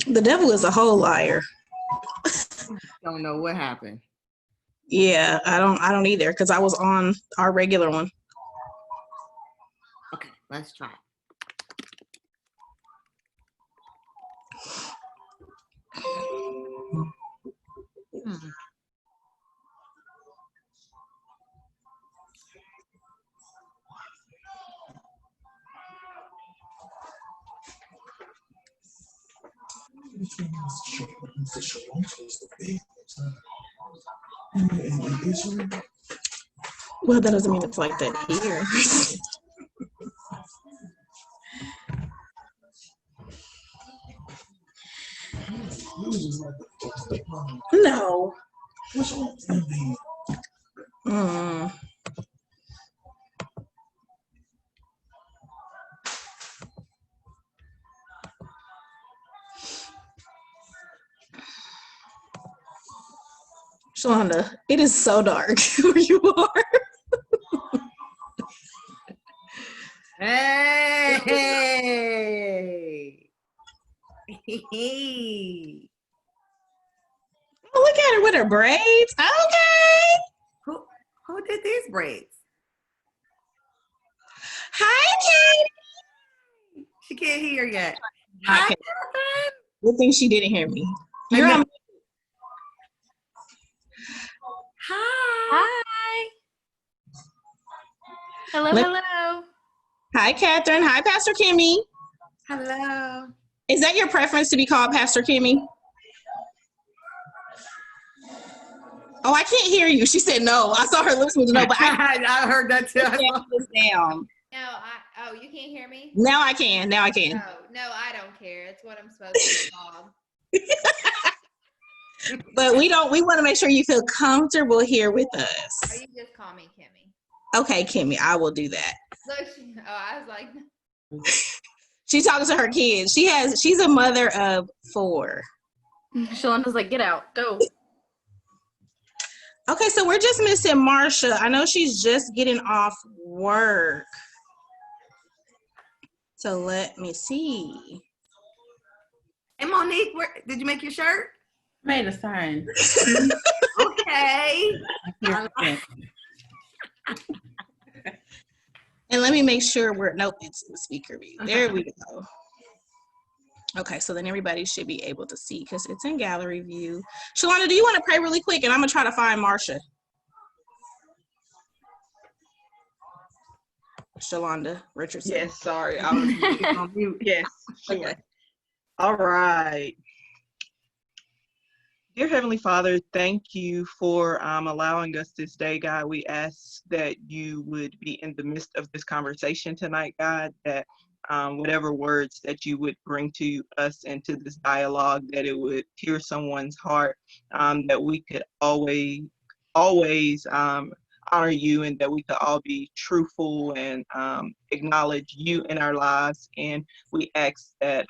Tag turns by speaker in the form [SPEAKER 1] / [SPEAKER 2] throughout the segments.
[SPEAKER 1] The devil is a whole liar.
[SPEAKER 2] Don't know what happened.
[SPEAKER 1] Yeah, I don't either, because I was on our regular one.
[SPEAKER 2] Okay, let's try.
[SPEAKER 1] Well, that doesn't mean it's like that here. No. Shonda, it is so dark where you are.
[SPEAKER 2] Hey.
[SPEAKER 1] Oh, look at her with her braids. Okay.
[SPEAKER 2] Who did these braids?
[SPEAKER 1] Hi, Katie.
[SPEAKER 2] She can't hear yet.
[SPEAKER 1] Hi,
[SPEAKER 2] Hi,
[SPEAKER 1] Katie.
[SPEAKER 2] Catherine.
[SPEAKER 1] Good thing she didn't hear me. You're on.
[SPEAKER 2] Hi.
[SPEAKER 3] Hi. Hello.
[SPEAKER 1] Hi, Catherine. Hi, Pastor Kimmi.
[SPEAKER 2] Hello.
[SPEAKER 1] Is that your preference to be called Pastor Kimmi? Oh, I can't hear you. She said no. I saw her lips move no, but
[SPEAKER 2] I heard that too.
[SPEAKER 1] Down.
[SPEAKER 3] No, you can't hear me?
[SPEAKER 1] Now I can.
[SPEAKER 3] No, I don't care. It's what I'm supposed to be called.
[SPEAKER 1] But we want to make sure you feel comfortable here with
[SPEAKER 3] Or
[SPEAKER 1] us.
[SPEAKER 3] you just call me Kimmi.
[SPEAKER 1] Okay, Kimmi, I will do that.
[SPEAKER 3] Look, I was like,
[SPEAKER 1] She's talking to her kids. She's a mother of 4.
[SPEAKER 3] Shalonda's like, get out, go.
[SPEAKER 1] Okay, so we're just missing Marsha. I know she's just getting off work. So let me see.
[SPEAKER 2] Hey, Monique, did you make your shirt?
[SPEAKER 4] Made a sign.
[SPEAKER 2] Okay.
[SPEAKER 1] And let me make sure nope, it's the speaker view. There we go. Okay, so then everybody should be able to see because it's in gallery view. Shalonda, do you want to pray really quick? And I'm going to try to find Marsha. Shalonda Richardson.
[SPEAKER 5] Yes, sorry. I was on mute. Yes, sure. Okay. All right. Dear Heavenly Father, thank you for allowing us this day, God. We ask that you would be in the midst of this conversation tonight, God, that whatever words that you would bring to us into this dialogue, that it would pierce someone's heart, that we could always honor you, and that we could all be truthful and acknowledge you in our lives. And we ask that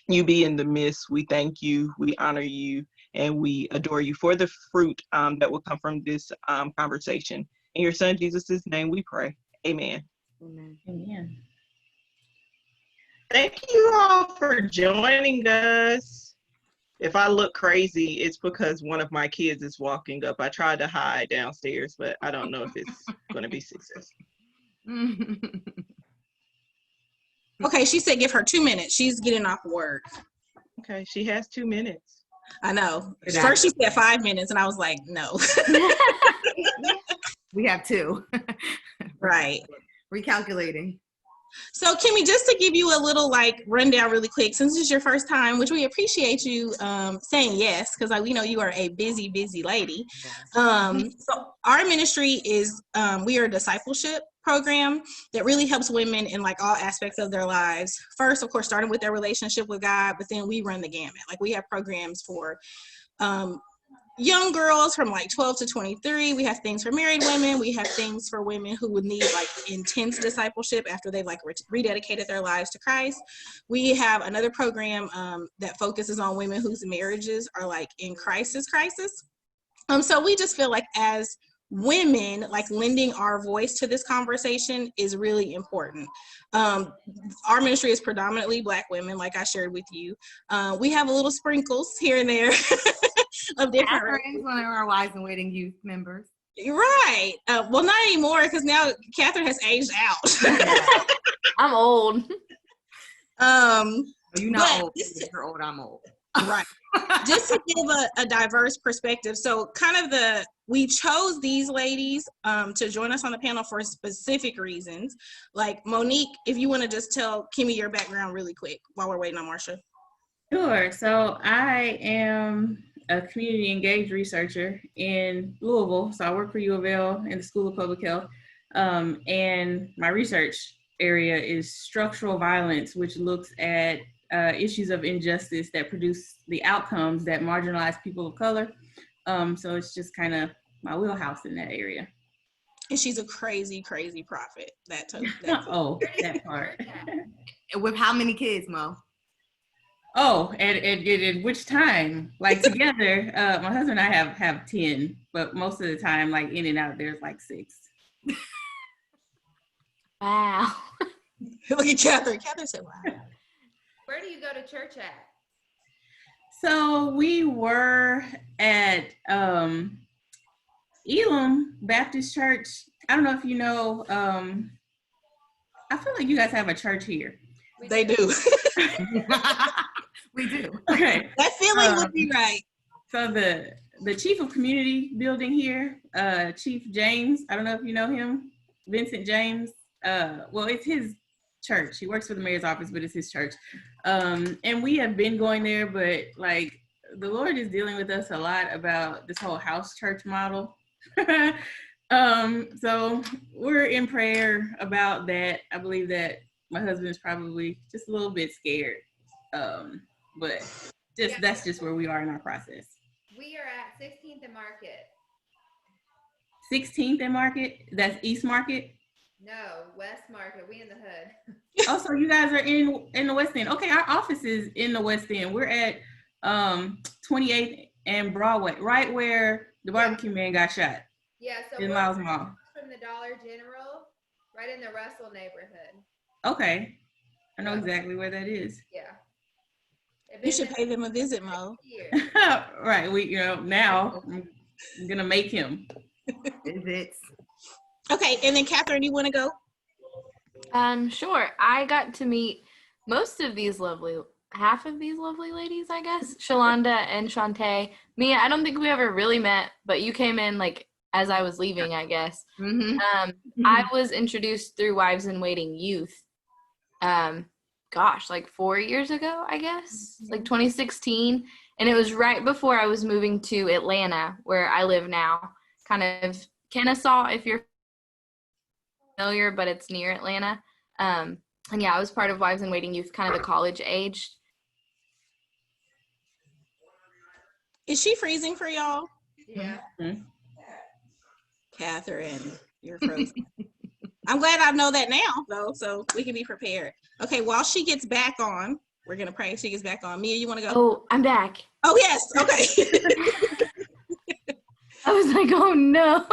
[SPEAKER 5] you be in the midst. We thank you, we honor you, and we adore you for the fruit that will come from this conversation. In your son Jesus' name we pray. Amen.
[SPEAKER 2] Amen.
[SPEAKER 4] Amen.
[SPEAKER 5] Thank you all for joining us. If I look crazy, it's because one of my kids is walking up. I tried to hide downstairs, but I don't know if it's going to be successful.
[SPEAKER 1] Okay, she said give her 2 minutes. She's getting off work.
[SPEAKER 5] Okay, she has 2 minutes.
[SPEAKER 1] I know. First she said 5 minutes, and I was like, no.
[SPEAKER 2] We have 2.
[SPEAKER 1] Right.
[SPEAKER 2] Recalculating.
[SPEAKER 1] So Kimmi, just to give you a little rundown really quick, since it's your first time, which we appreciate you saying yes, because we know you are a busy lady. So our ministry is, we are a discipleship program that really helps women in all aspects of their lives. First, of course, starting with their relationship with God, but then we run the gamut. We have programs for young girls from 12 to 23. We have things for married women. We have things for women who would need intense discipleship after they've rededicated their lives to Christ. We have another program that focuses on women whose marriages are in crisis. So we just feel as women, like lending our voice to this conversation is really important. Our ministry is predominantly Black women, like I shared with you. We have a little sprinkles here and there of different.
[SPEAKER 2] Catherine's one of our Wives in Waiting youth members.
[SPEAKER 1] Right. Well, not anymore, because now Katherine has aged out.
[SPEAKER 4] I'm old.
[SPEAKER 2] You're not old. You're old. I'm old.
[SPEAKER 1] Right. Just to give a diverse perspective. So kind of we chose these ladies to join us on the panel for specific reasons. Like Monique, if you want to just tell Kimmi your background really quick while we're waiting on Marsha.
[SPEAKER 6] Sure. So I am a community engaged researcher in Louisville. So I work for U of L in the School of Public Health. And my research area is structural violence, which looks at issues of injustice that produce the outcomes that marginalize people of color. So it's just kind of my wheelhouse in that area.
[SPEAKER 1] And she's a crazy, crazy prophet.
[SPEAKER 6] Oh, that part.
[SPEAKER 2] With how many kids, Mo?
[SPEAKER 6] Oh, at which time? Like together, my husband and I have 10, but most of the time, like in and out, there's like 6.
[SPEAKER 4] Wow.
[SPEAKER 1] Look at Katherine. Katherine said, wow.
[SPEAKER 3] Where do you go to church at?
[SPEAKER 6] So we were at Elam Baptist Church. I don't know if you know, I feel like you guys have a church here.
[SPEAKER 1] They do.
[SPEAKER 2] We do.
[SPEAKER 6] Okay.
[SPEAKER 1] That feeling would be right.
[SPEAKER 6] So the chief of community building here, Chief James, I don't know if you know him, Vincent James. Well, it's his church. He works for the mayor's office, but it's his church. And we have been going there, but like the Lord is dealing with us a lot about this whole house church model. So we're in prayer about that. I believe that my husband is probably just a little bit scared. But that's just where we are in our process.
[SPEAKER 3] We are at 16th and Market.
[SPEAKER 6] 16th and Market? That's East Market?
[SPEAKER 3] No, West Market. We in the hood.
[SPEAKER 6] Oh, so you guys are in the West End. Okay, our office is in the West End. We're at 28th and Broadway, right where the barbecue man got shot.
[SPEAKER 3] Yeah, so
[SPEAKER 6] in
[SPEAKER 3] we're
[SPEAKER 6] Miles Mall.
[SPEAKER 3] from the Dollar General, right in the Russell neighborhood.
[SPEAKER 6] Okay, I know exactly where that is.
[SPEAKER 3] Yeah.
[SPEAKER 1] You should pay them a visit, Mo.
[SPEAKER 6] Right, now I'm gonna make him.
[SPEAKER 2] Visits.
[SPEAKER 1] Okay, and then Katherine, you want to go?
[SPEAKER 4] Sure. I got to meet half of these lovely ladies, I guess. Shalonda and Shantae. Mia, I don't think we ever really met, but you came in like as I was leaving, I guess.
[SPEAKER 2] Mm-hmm.
[SPEAKER 4] I was introduced through Wives in Waiting Youth. Like 4 years ago, I guess, like 2016. And it was right before I was moving to Atlanta, where I live now, kind of Kennesaw, if you're familiar, but it's near Atlanta. And yeah, I was part of Wives in Waiting Youth, kind of the college age.
[SPEAKER 1] Is she freezing for y'all?
[SPEAKER 3] Yeah.
[SPEAKER 6] Mm-hmm.
[SPEAKER 1] Katherine, you're frozen. I'm glad I know that now, though, so we can be prepared. Okay, while she gets back on, we're going to pray she gets back on. Mia, you want to go?
[SPEAKER 4] Oh, I'm back.
[SPEAKER 1] Oh, yes. Okay.
[SPEAKER 4] I was like, oh, no.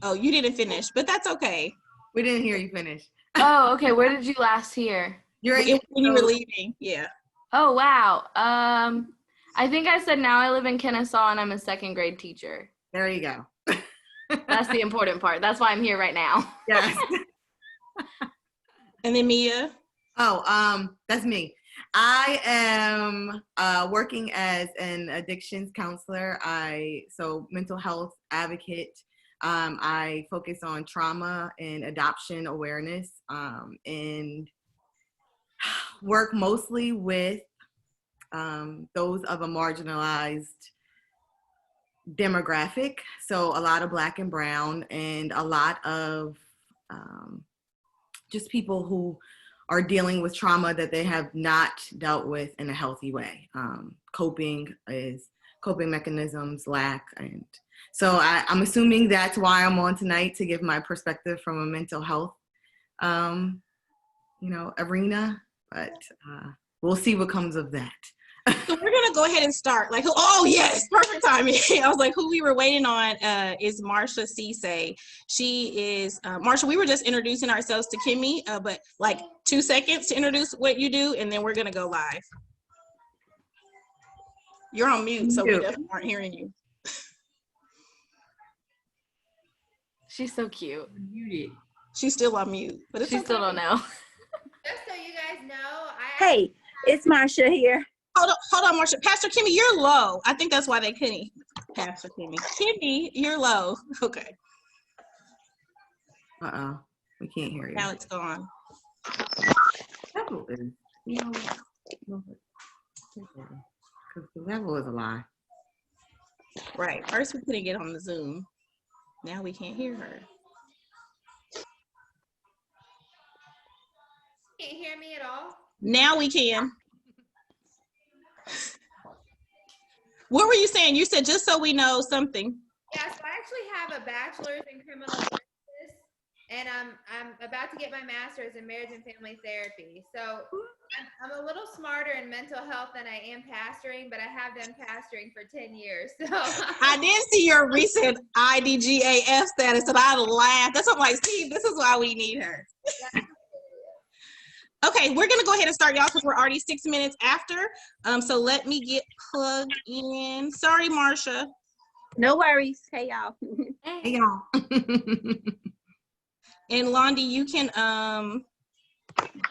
[SPEAKER 1] Oh, you didn't finish, but that's okay.
[SPEAKER 2] We didn't hear you finish.
[SPEAKER 4] Oh, okay. Where did you last hear?
[SPEAKER 1] When you were leaving, yeah.
[SPEAKER 4] Oh, wow. I think I said now I live in Kennesaw and I'm a second grade teacher.
[SPEAKER 2] There you go.
[SPEAKER 4] That's the important part. That's why I'm here right now.
[SPEAKER 2] Yes.
[SPEAKER 1] And then Mia?
[SPEAKER 2] Oh, that's me. I am working as an addictions counselor. So mental health advocate. I focus on trauma and adoption awareness, and work mostly with those of a marginalized demographic. So a lot of Black and brown, and a lot of just people who are dealing with trauma that they have not dealt with in a healthy way. Coping mechanisms lack. And so I'm assuming that's why I'm on tonight, to give my perspective from a mental health, arena, but we'll see what comes of that.
[SPEAKER 1] So we're gonna go ahead and start. Like, oh yes, perfect timing. I was like, who we were waiting on is Marsha Cisse. She is Marsha. We were just introducing ourselves to Kimmi, but like 2 seconds to introduce what you do, and then we're gonna go live. You're on mute, so we definitely aren't hearing you.
[SPEAKER 4] She's so cute.
[SPEAKER 6] Muted.
[SPEAKER 1] She's still on mute, but it's
[SPEAKER 4] She still don't know.
[SPEAKER 3] Just so you guys know,
[SPEAKER 7] Hey, it's Marsha here.
[SPEAKER 1] Hold on, Marsha. Pastor Kimmi, you're low. I think that's why they couldn't. Pastor Kimmi. Kimmi, you're low. Okay.
[SPEAKER 2] Uh-oh. We can't hear you.
[SPEAKER 1] Now it's gone.
[SPEAKER 2] Devil is, you know, because the devil is a lie.
[SPEAKER 1] Right. First we couldn't get on the Zoom. Now we can't hear her.
[SPEAKER 3] can't hear me at all.
[SPEAKER 1] Now we can. What were you saying? You said just so we know something.
[SPEAKER 3] Yeah, so I actually have a bachelor's in criminal justice, and I'm about to get my master's in marriage and family therapy. So I'm a little smarter in mental health than I am pastoring, but I have been pastoring for 10 years. So
[SPEAKER 1] I did see your recent IDGAF status, and I laughed. That's what I'm like, Steve, this is why we need her. Okay, we're gonna go ahead and start, y'all, because we're already 6 minutes after. So let me get plugged in. Sorry, Marsha.
[SPEAKER 7] No worries. Hey, y'all.
[SPEAKER 2] Hey, y'all.
[SPEAKER 1] And Londi, you can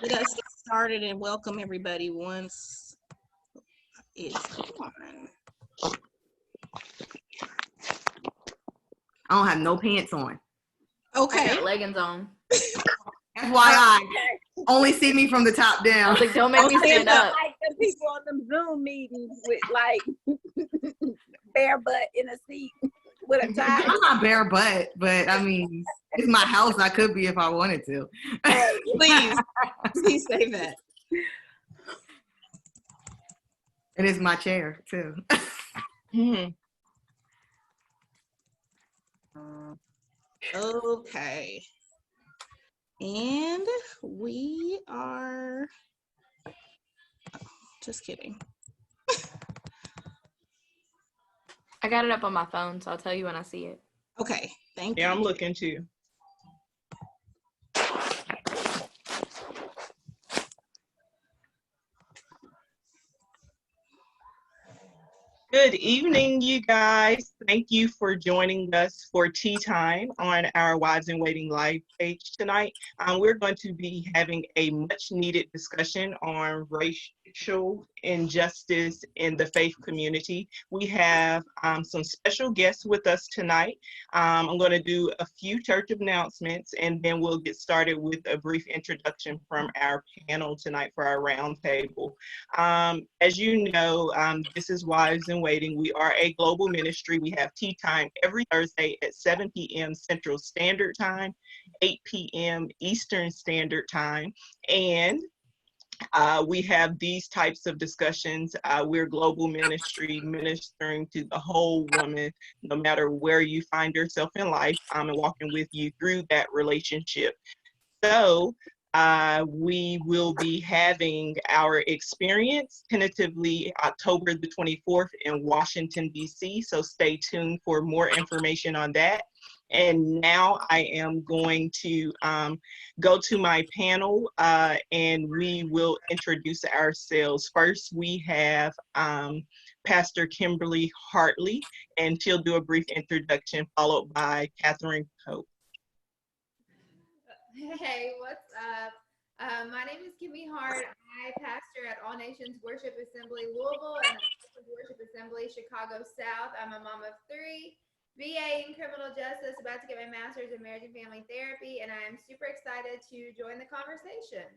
[SPEAKER 1] get us started and welcome everybody once it's on.
[SPEAKER 2] I don't have no pants on.
[SPEAKER 4] I
[SPEAKER 1] Okay.
[SPEAKER 4] got leggings on.
[SPEAKER 2] FYI, only see me from the top
[SPEAKER 4] I
[SPEAKER 2] down.
[SPEAKER 4] was like, don't make me stand up.
[SPEAKER 7] Like the people on them Zoom meetings with like bare butt in a seat with a tie.
[SPEAKER 2] I'm not bare butt, but I mean, it's my house. I could be if I wanted to.
[SPEAKER 1] Please say that.
[SPEAKER 2] And it's my chair too.
[SPEAKER 1] Okay. And we are, just kidding.
[SPEAKER 4] I got it up on my phone, so I'll tell you when I see it.
[SPEAKER 1] Okay, thank you.
[SPEAKER 5] Yeah, I'm looking too. Good evening, you guys. Thank you for joining us for Tea Time on our Wives in Waiting live page tonight. We're going to be having a much needed discussion on racial injustice in the faith community. We have some special guests with us tonight. I'm going to do a few church announcements, and then we'll get started with a brief introduction from our panel tonight for our roundtable. As you know, this is Wives in Waiting. We are a global ministry. We have tea time every Thursday at 7 p.m. Central Standard Time, 8 p.m. Eastern Standard Time, and we have these types of discussions. We're global ministry, ministering to the whole woman, no matter where you find yourself in life, and walking with you through that relationship. So we will be having our experience tentatively October the 24th in Washington, D.C. So stay tuned for more information on that. And now I am going to go to my panel and we will introduce ourselves. First, we have Pastor Kimberly Hartley, and she'll do a brief introduction, followed by Katherine Kopp.
[SPEAKER 3] Hey, what's up? My name is Kimmi Hart. I pastor at All Nations Worship Assembly Louisville and Worship Assembly Chicago South. I'm a mom of 3, VA in criminal justice, about to get my master's in marriage and family therapy, and I'm super excited to join the conversation.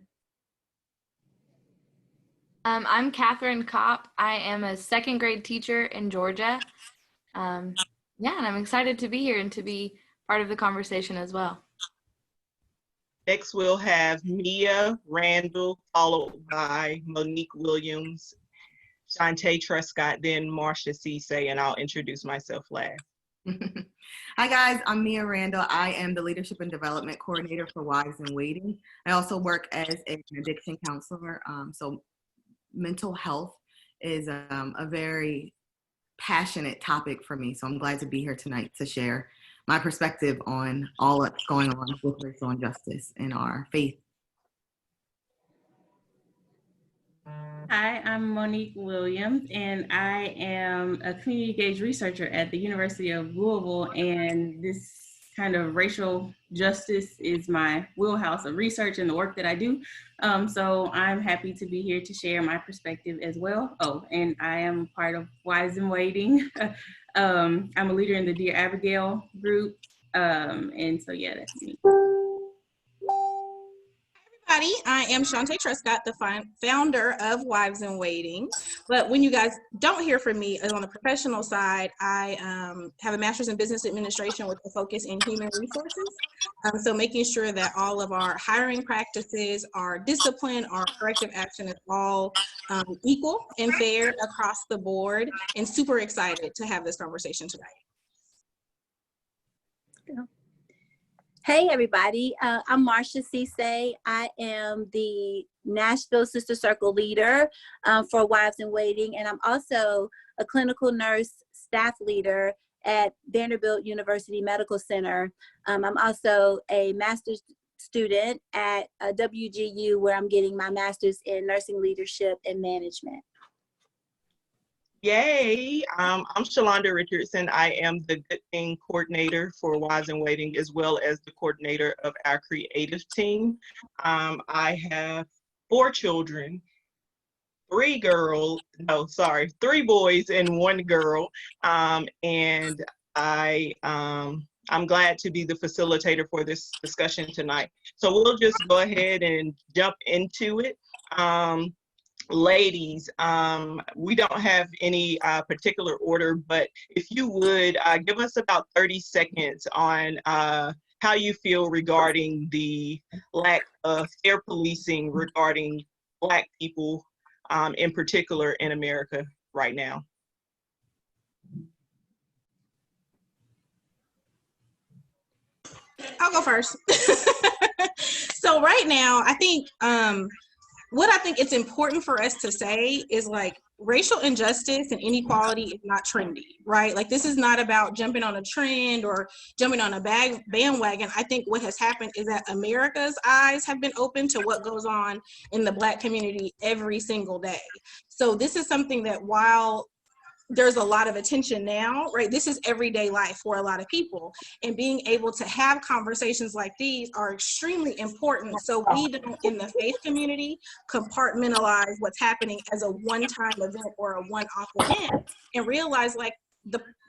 [SPEAKER 4] I'm Katherine Kopp. I am a 2nd grade teacher in Georgia. And I'm excited to be here and to be part of the conversation as well.
[SPEAKER 5] Next, we'll have Mia Randall, followed by Monique Williams, Shantae Truscott, then Marsha Cisse, and I'll introduce myself last.
[SPEAKER 2] Hi guys, I'm Mia Randall. I am the Leadership and Development Coordinator for Wives in Waiting. I also work as an addiction counselor. So mental health is a very passionate topic for me. So I'm glad to be here tonight to share my perspective on all that's going on with racial injustice in our faith.
[SPEAKER 6] Hi, I'm Monique Williams, and I am a community engaged researcher at the University of Louisville, and this kind of racial justice is my wheelhouse of research and the work that I do. So I'm happy to be here to share my perspective as well. Oh, and I am part of Wives in Waiting. I'm a leader in the Dear Abigail group. And so, yeah, that's me.
[SPEAKER 1] I am Shantae Truscott, the founder of Wives in Waiting. But when you guys don't hear from me on the professional side, I have a master's in business administration with a focus in human resources. So making sure that all of our hiring practices, our discipline, our corrective action is all equal and fair across the board, and super excited to have this conversation tonight.
[SPEAKER 7] Hey everybody, I'm Marcia Cisse. I am the Nashville Sister Circle leader for Wives in Waiting, and I'm also a clinical nurse staff leader at Vanderbilt University Medical Center. I'm also a master's student at WGU, where I'm getting my master's in nursing leadership and management.
[SPEAKER 5] Yay! I'm Shalonda Richardson. I am the Good Thing coordinator for Wives in Waiting, as well as the coordinator of our creative team. I have 4 children, 3 boys and 1 girl. And I'm glad to be the facilitator for this discussion tonight. So we'll just go ahead and jump into it. Ladies, we don't have any particular order, but if you would give us about 30 seconds on how you feel regarding the lack of fair policing regarding Black people in particular in America right now.
[SPEAKER 1] I'll go first. So right now, I think what I think it's important for us to say is, like, racial injustice and inequality is not trendy, right? Like, this is not about jumping on a trend or jumping on a bandwagon. I think what has happened is that America's eyes have been open to what goes on in the Black community every single day. So this is something that, while there's a lot of attention now, right? This is everyday life for a lot of people. And being able to have conversations like these are extremely important. So we don't, in the faith community, compartmentalize what's happening as a one-time event or a one-off event, and realize, like,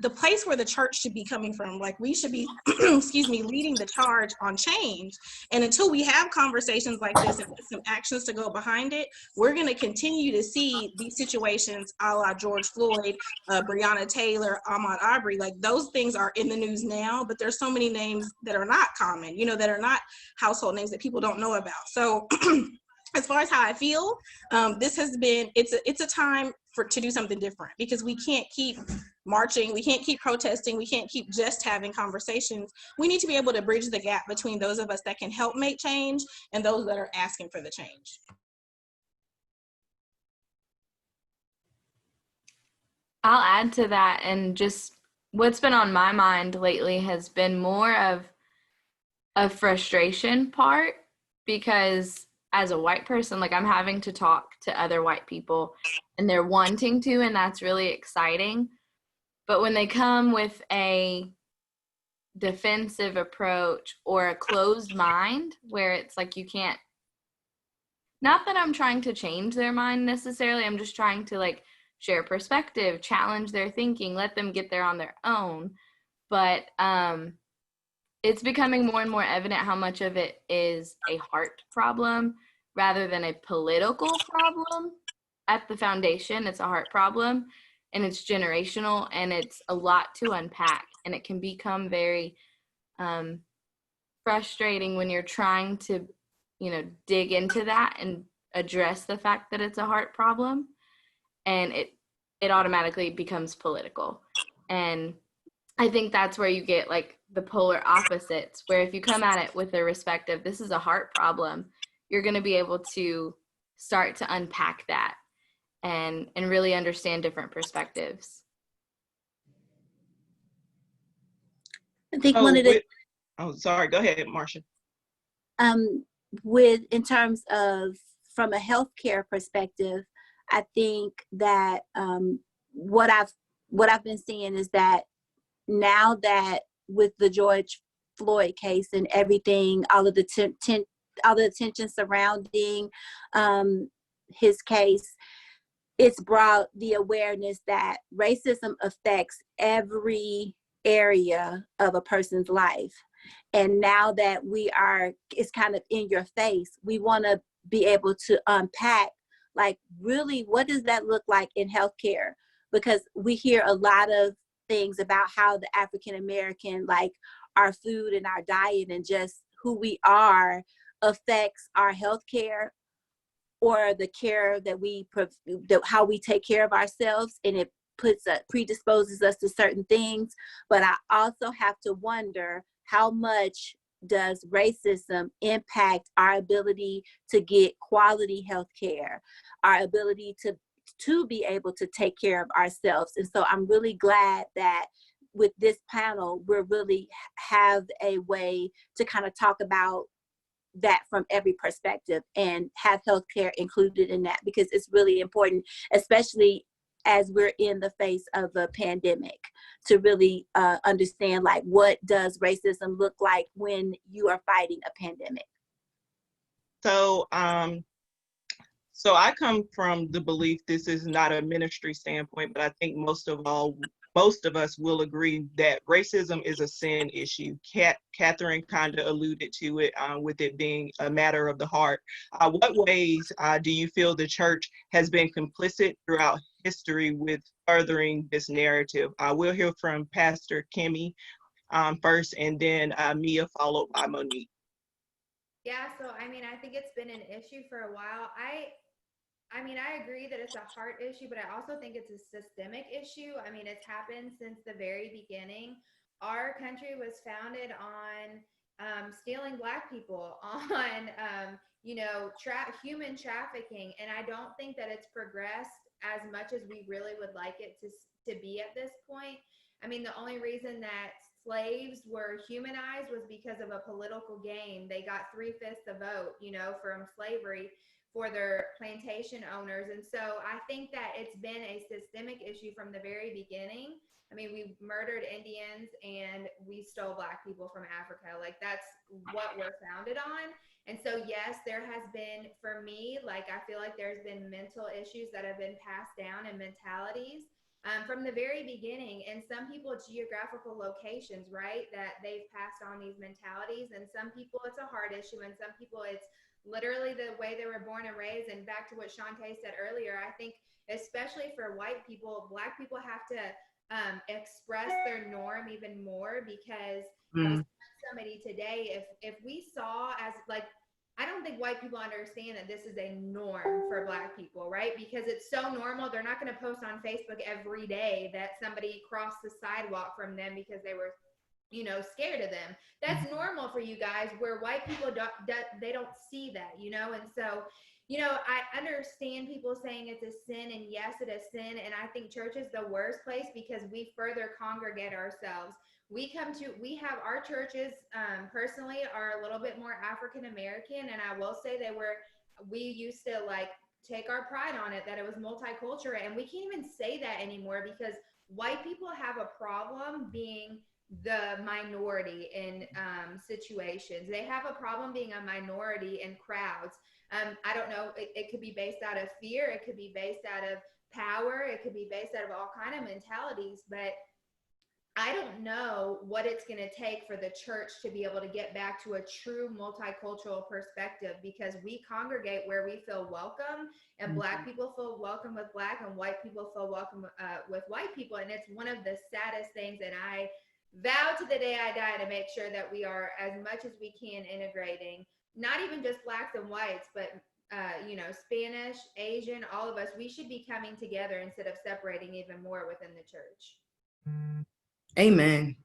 [SPEAKER 1] the place where the church should be coming from. Like, we should be, excuse me, leading the charge on change. And until we have conversations like this and some actions to go behind it, we're going to continue to see these situations a la George Floyd, Breonna Taylor, Ahmaud Arbery. Like, those things are in the news now, but there's so many names that are not common, you know, that are not household names that people don't know about. So as far as how I feel, this has been, it's a time to do something different, because we can't keep marching, we can't keep protesting, we can't keep just having conversations. We need to be able to bridge the gap between those of us that can help make change and those that are asking for the change.
[SPEAKER 4] I'll add to that, and just what's been on my mind lately has been more of a frustration part, because as a white person, like, I'm having to talk to other white people and they're wanting to, and that's really exciting. But when they come with a defensive approach or a closed mind, where it's like, you can't, not that I'm trying to change their mind necessarily, I'm just trying to, like, share perspective, challenge their thinking, let them get there on their own. But it's becoming more and more evident how much of it is a heart problem rather than a political problem. At the foundation, it's a heart problem, and it's generational, and it's a lot to unpack, and it can become very frustrating when you're trying to, you know, dig into that and address the fact that it's a heart problem, and it automatically becomes political. And I think that's where you get, like, the polar opposites, where if you come at it with the respect of, this is a heart problem, you're going to be able to start to unpack that. and really understand different perspectives.
[SPEAKER 7] I think one of the
[SPEAKER 5] sorry, go ahead, Marcia.
[SPEAKER 7] In terms of from a healthcare perspective, I think that what I've been seeing is that now that with the George Floyd case and everything, all of the attention surrounding his case, it's brought the awareness that racism affects every area of a person's life. And now that it's kind of in your face, we want to be able to unpack, like, really, what does that look like in healthcare? Because we hear a lot of things about how the African American, like our food and our diet and just who we are affects our healthcare or the care that how we take care of ourselves, and it predisposes us to certain things. But I also have to wonder, how much does racism impact our ability to get quality health care, our ability to be able to take care of ourselves? And so I'm really glad that with this panel, we really have a way to kind of talk about that from every perspective and have healthcare included in that, because it's really important, especially as we're in the face of a pandemic, to really understand, like, what does racism look like when you are fighting a pandemic?
[SPEAKER 5] So, so I come from the belief, this is not a ministry standpoint, but I think most of us will agree that racism is a sin issue. Katherine kind of alluded to it with it being a matter of the heart. What ways do you feel the church has been complicit throughout history with furthering this narrative? We'll hear from Pastor Kimmi first, and then Mia, followed by Monique.
[SPEAKER 3] Yeah, so I mean, I think it's been an issue for a while. I mean, I agree that it's a heart issue, but I also think it's a systemic issue. I mean, it's happened since the very beginning. Our country was founded on stealing Black people, on, human trafficking. And I don't think that it's progressed as much as we really would like it to be at this point. I mean, the only reason that slaves were humanized was because of a political gain. They got 3/5 the vote, from slavery for their plantation owners. And so I think that it's been a systemic issue from the very beginning. I mean, we murdered Indians and we stole Black people from Africa. Like, that's what we're founded on. And so, yes, there has been, for me, like, I feel like there's been mental issues that have been passed down and mentalities from the very beginning. And some people, geographical locations, right, that they've passed on these mentalities. And some people, it's a heart issue. And some people, it's literally the way they were born and raised. And back to what Shantae said earlier, I think especially for white people, Black people have to express their norm even more, because I was telling somebody today, if we saw as, like, I don't think white people understand that this is a norm for Black people, right? Because it's so normal. They're not going to post on Facebook every day that somebody crossed the sidewalk from them because they were scared of them. That's normal for you guys, where white people they don't see that, and so, I understand people saying it's a sin, and yes, it is sin. And I think church is the worst place because we further congregate ourselves. We have our churches, personally, are a little bit more African American. And I will say we used to, like, take our pride on it, that it was multicultural. And we can't even say that anymore because white people have a problem being the minority in situations. They have a problem being a minority in crowds. I don't know, it could be based out of fear, it could be based out of power, it could be based out of all kind of mentalities, but I don't know what it's going to take for the church to be able to get back to a true multicultural perspective, because we congregate where we feel welcome, and Black people feel welcome with Black, and white people feel welcome with white people. And it's one of the saddest things, and I vow to the day I die to make sure that we are, as much as we can, integrating not even just Blacks and whites, but Spanish, Asian, all of us. We should be coming together instead of separating even more within the church.
[SPEAKER 2] Amen.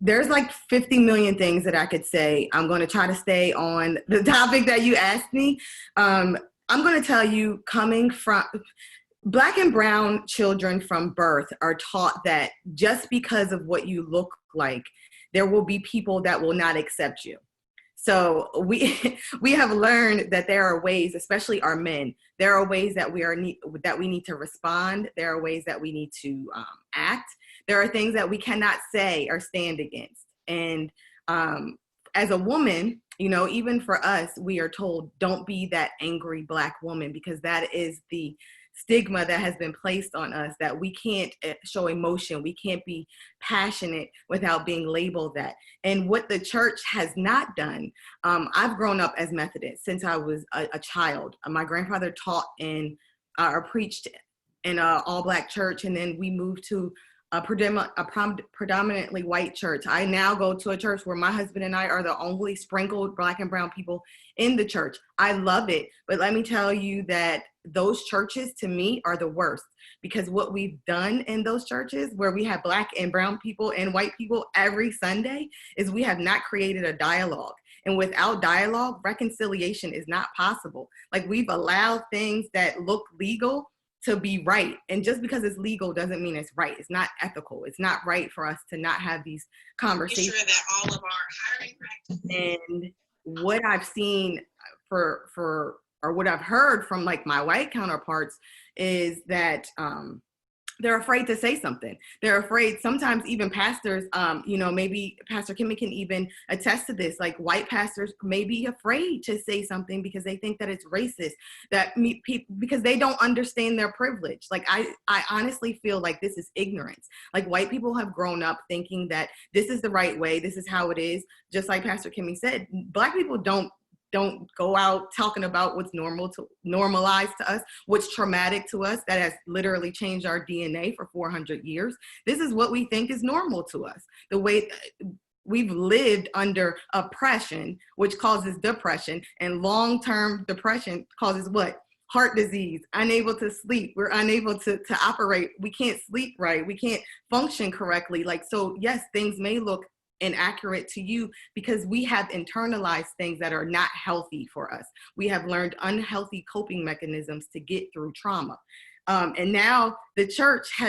[SPEAKER 2] There's like 50 million things that I could say. I'm going to try to stay on the topic that you asked me. I'm going to tell you, coming from Black and brown children from birth are taught that just because of what you look like, there will be people that will not accept you. So we have learned that there are ways, especially our men, there are ways that we need to respond. There are ways that we need to act. There are things that we cannot say or stand against. And as a woman, you know, even for us, we are told, don't be that angry Black woman, because that is the stigma that has been placed on us, that we can't show emotion, we can't be passionate without being labeled that. And what the church has not done, I've grown up as Methodist since I was a child. My grandfather taught or preached in an all-Black church, and then we moved to a predominantly white church. I now go to a church where my husband and I are the only sprinkled Black and brown people in the church. I love it, but let me tell you that those churches to me are the worst, because what we've done in those churches where we have Black and brown people and white people every Sunday is we have not created a dialogue. And without dialogue, reconciliation is not possible. Like, we've allowed things that look legal to be right. And just because it's legal doesn't mean it's right. It's not ethical. It's not right for us to not have these conversations.
[SPEAKER 1] Sure that all of our hiring practices.
[SPEAKER 2] And what I've seen or what I've heard from like my white counterparts is that they're afraid to say something. They're afraid, sometimes even pastors, you know, maybe Pastor Kimmi can even attest to this, like white pastors may be afraid to say something because they think that it's racist, because they don't understand their privilege. Like, I honestly feel like this is ignorance. Like, white people have grown up thinking that this is the right way, this is how it is. Just like Pastor Kimmi said, Black people don't go out talking about what's normalized to us, what's traumatic to us, that has literally changed our DNA for 400 years. This is what we think is normal to us. The way we've lived under oppression, which causes depression, and long-term depression causes what? Heart disease, unable to sleep. We're unable to operate. We can't sleep right. We can't function correctly. Like, so yes, things may look inaccurate to you because we have internalized things that are not healthy for us. We have learned unhealthy coping mechanisms to get through trauma. And now the church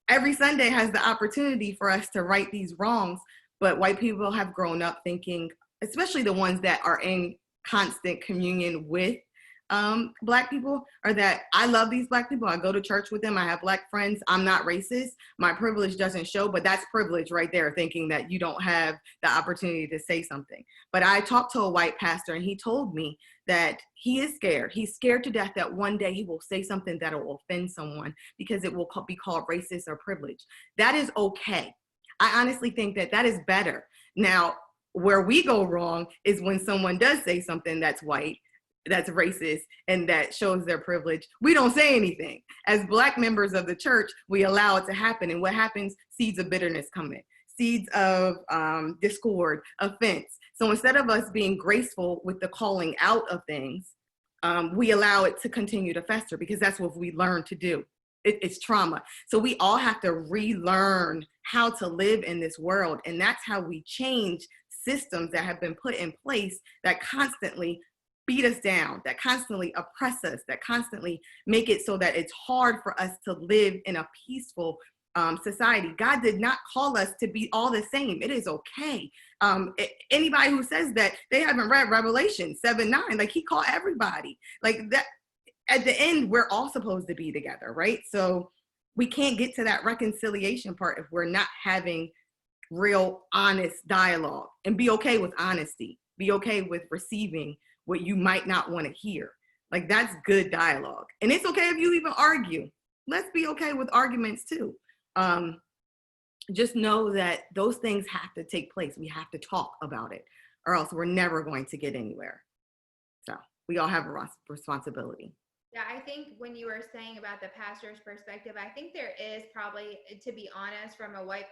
[SPEAKER 2] every Sunday has the opportunity for us to right these wrongs, but white people have grown up thinking, especially the ones that are in constant communion with Black people, are that I love these Black people. I go to church with them. I have Black friends. I'm not racist. My privilege doesn't show, but that's privilege right there, thinking that you don't have the opportunity to say something. But I talked to a white pastor and he told me that he is scared. He's scared to death that one day he will say something that will offend someone because it will be called racist or privilege. That is okay. I honestly think that is better. Now, where we go wrong is when someone does say something that's white, that's racist, and that shows their privilege. We don't say anything. As Black members of the church, we allow it to happen. And what happens? Seeds of bitterness come in. Seeds of discord, offense. So instead of us being graceful with the calling out of things, we allow it to continue to fester because that's what we learn to do. It's trauma. So we all have to relearn how to live in this world. And that's how we change systems that have been put in place that constantly beat us down, that constantly oppress us, that constantly make it so that it's hard for us to live in a peaceful society. God did not call us to be all the same. It is okay. Anybody who says that, they haven't read Revelation 7:9, like he called everybody. Like that, at the end, we're all supposed to be together, right? So we can't get to that reconciliation part if we're not having real honest dialogue, and be okay with honesty. Be okay with receiving what you might not want to hear. Like, that's good dialogue. And it's okay if you even argue. Let's be okay with arguments too. Just know that those things have to take place. We have to talk about it, or else we're never going to get anywhere. So we all have a responsibility.
[SPEAKER 3] Yeah, I think when you were saying about the pastor's perspective, I think there is probably, to be honest, from a white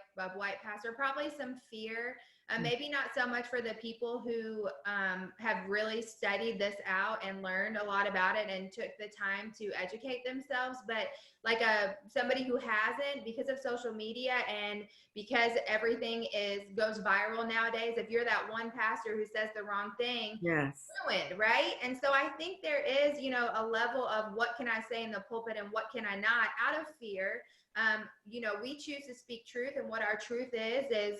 [SPEAKER 3] pastor, probably some fear. Maybe not so much for the people who have really studied this out and learned a lot about it and took the time to educate themselves, but like somebody who hasn't, because of social media and because everything goes viral nowadays. If you're that one pastor who says the wrong thing,
[SPEAKER 2] Yes.
[SPEAKER 3] ruined, right? And so I think there is, a level of what can I say in the pulpit and what can I not, out of fear. We choose to speak truth, and what our truth is,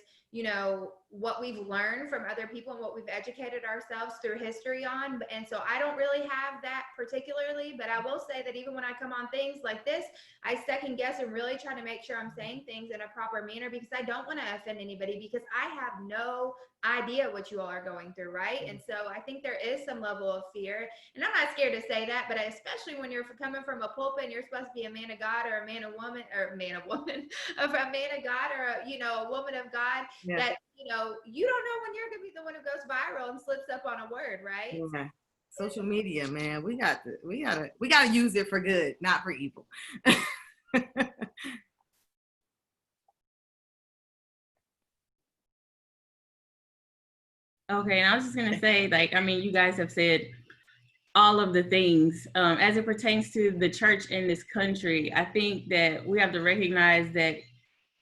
[SPEAKER 3] what we've learned from other people and what we've educated ourselves through history on. And so I don't really have that particularly, but I will say that even when I come on things like this, I second guess and really try to make sure I'm saying things in a proper manner, because I don't want to offend anybody, because I have no idea what you all are going through, right? And so I think there is some level of fear, and I'm not scared to say that, but especially when you're coming from a pulpit and you're supposed to be a man of God or a man of woman, or a man of woman, of a man of God, or a woman of God,
[SPEAKER 2] Yeah.
[SPEAKER 3] that you don't know when you're gonna be the one who goes viral and slips up on a word, right?
[SPEAKER 2] Yeah. Social media, man, we gotta use it for good, not for evil.
[SPEAKER 6] Okay, and I was just gonna say, you guys have said all of the things as it pertains to the church in this country. I think that we have to recognize that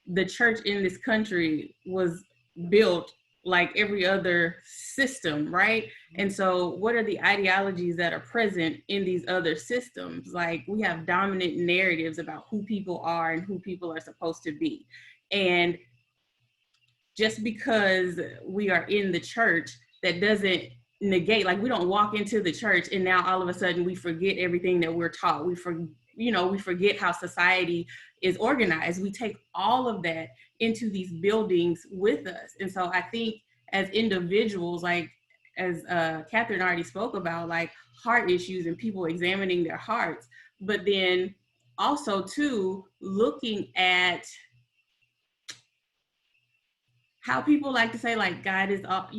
[SPEAKER 6] the church in this country was built like every other system, right? And so what are the ideologies that are present in these other systems? Like, we have dominant narratives about who people are and who people are supposed to be. And just because we are in the church, that doesn't negate, like, we don't walk into the church and now all of a sudden we forget everything that we're taught. We forget how society is organized. We take all of that into these buildings with us. And so I think as individuals, like, as Katherine already spoke about, like, heart issues and people examining their hearts, but then also too, looking at how people like to say, like, God is all,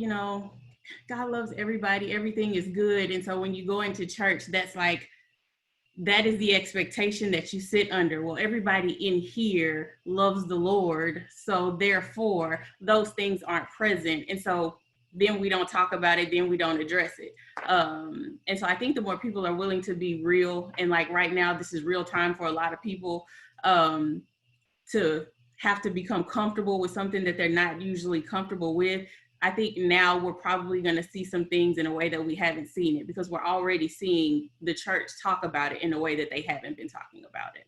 [SPEAKER 6] God loves everybody, everything is good. And so when you go into church, that is the expectation that you sit under. Well, everybody in here loves the Lord, so therefore those things aren't present. And so then we don't talk about it, then we don't address it. And so I think the more people are willing to be real, and like right now, this is real time for a lot of people to have to become comfortable with something that they're not usually comfortable with. I think now we're probably going to see some things in a way that we haven't seen it, because we're already seeing the church talk about it in a way that they haven't been talking about it.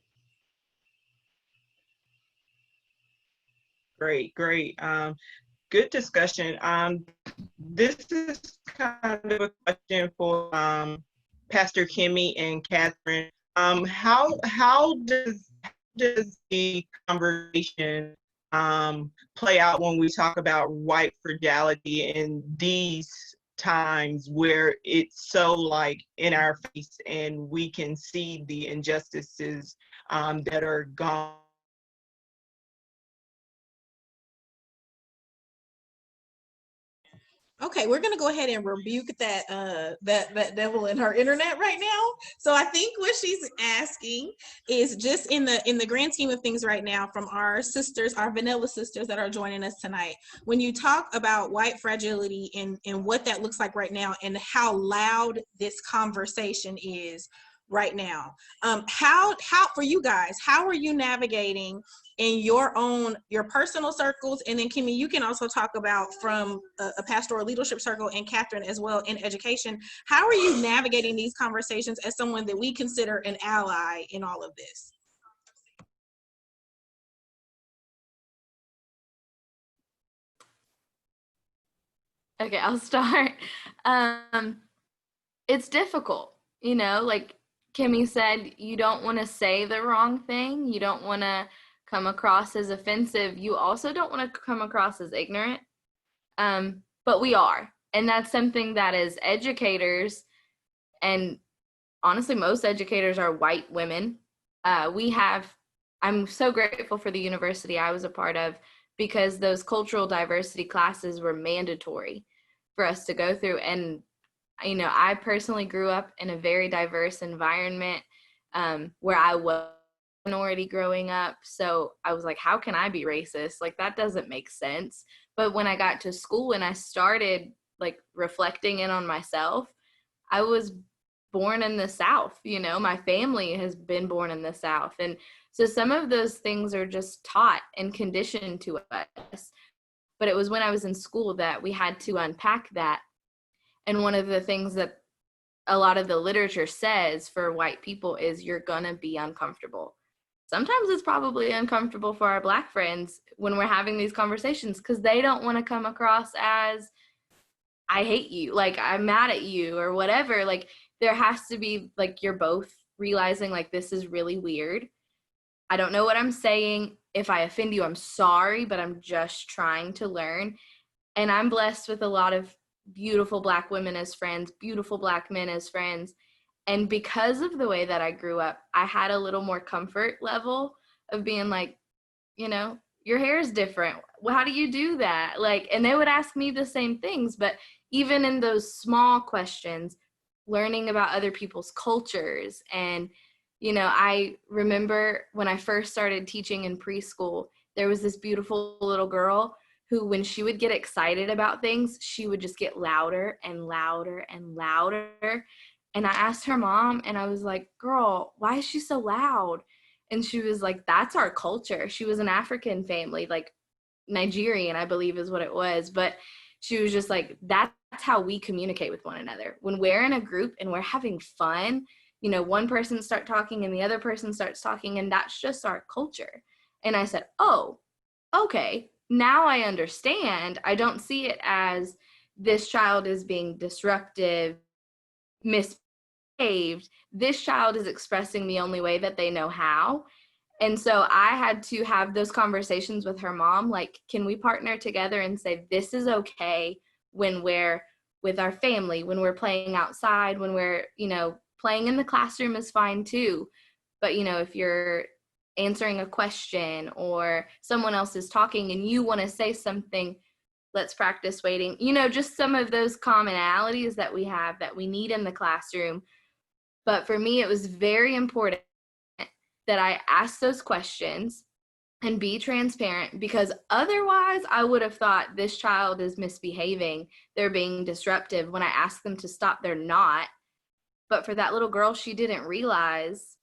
[SPEAKER 5] Great. Good discussion. This is kind of a question for Pastor Kimmi and Katherine. How does the conversation play out when we talk about white fragility in these times where it's so like in our face and we can see the injustices that are gone?
[SPEAKER 1] Okay, we're gonna go ahead and rebuke that devil in her internet right now. So I think what she's asking is, just in the grand scheme of things right now, from our sisters, our vanilla sisters that are joining us tonight, when you talk about white fragility and what that looks like right now and how loud this conversation is right now, how for you guys, how are you navigating in your personal circles? And then Kimmi, you can also talk about from a pastoral leadership circle, and Katherine as well in education. How are you navigating these conversations as someone that we consider an ally in all of this?
[SPEAKER 4] Okay, I'll start. It's difficult, like Kimmi said, you don't want to say the wrong thing. You don't want to come across as offensive. You also don't want to come across as ignorant. But we are. And that's something that as educators, and honestly, most educators are white women. I'm so grateful for the university I was a part of, because those cultural diversity classes were mandatory for us to go through. And You know, I personally grew up in a very diverse environment where I was a minority growing up. So I was like, how can I be racist? Like, that doesn't make sense. But when I got to school and I started like reflecting in on myself, I was born in the South, you know, my family has been born in the South. And so some of those things are just taught and conditioned to us. But it was when I was in school that we had to unpack that. And one of the things that a lot of the literature says for white people is you're gonna be uncomfortable. Sometimes it's probably uncomfortable for our Black friends when we're having these conversations because they don't want to come across as I hate you, like I'm mad at you or whatever. Like there has to be like you're both realizing like this is really weird. I don't know what I'm saying. If I offend you, I'm sorry, but I'm just trying to learn. And I'm blessed with a lot of beautiful Black women as friends, beautiful Black men as friends. And because of the way that I grew up, I had a little more comfort level of being like, you know, your hair is different. Well, how do you do that? Like, and they would ask me the same things. But even in those small questions, learning about other people's cultures. And, you know, I remember when I first started teaching in preschool, there was this beautiful little girl who, when she would get excited about things, she would just get louder and louder and louder. And I asked her mom, and I was like, girl, why is she so loud? And she was like, that's our culture. She was an African family, like Nigerian, I believe is what it was. But she was just like, that's how we communicate with one another. When we're in a group and we're having fun, you know, one person starts talking and the other person starts talking, and that's just our culture. And I said, oh, okay, now I understand. I don't see it as this child is being disruptive, misbehaved. This child is expressing the only way that they know how. And so I had to have those conversations with her mom, like, can we partner together and say, this is okay when we're with our family, when we're playing outside, when we're, you know, playing in the classroom is fine too. But, you know, if you're answering a question or someone else is talking and you want to say something, let's practice waiting. You know, just some of those commonalities that we have that we need in the classroom. But for me, it was very important that I ask those questions and be transparent, because otherwise I would have thought this child is misbehaving. They're being disruptive. When I ask them to stop, they're not. But for that little girl, she didn't realize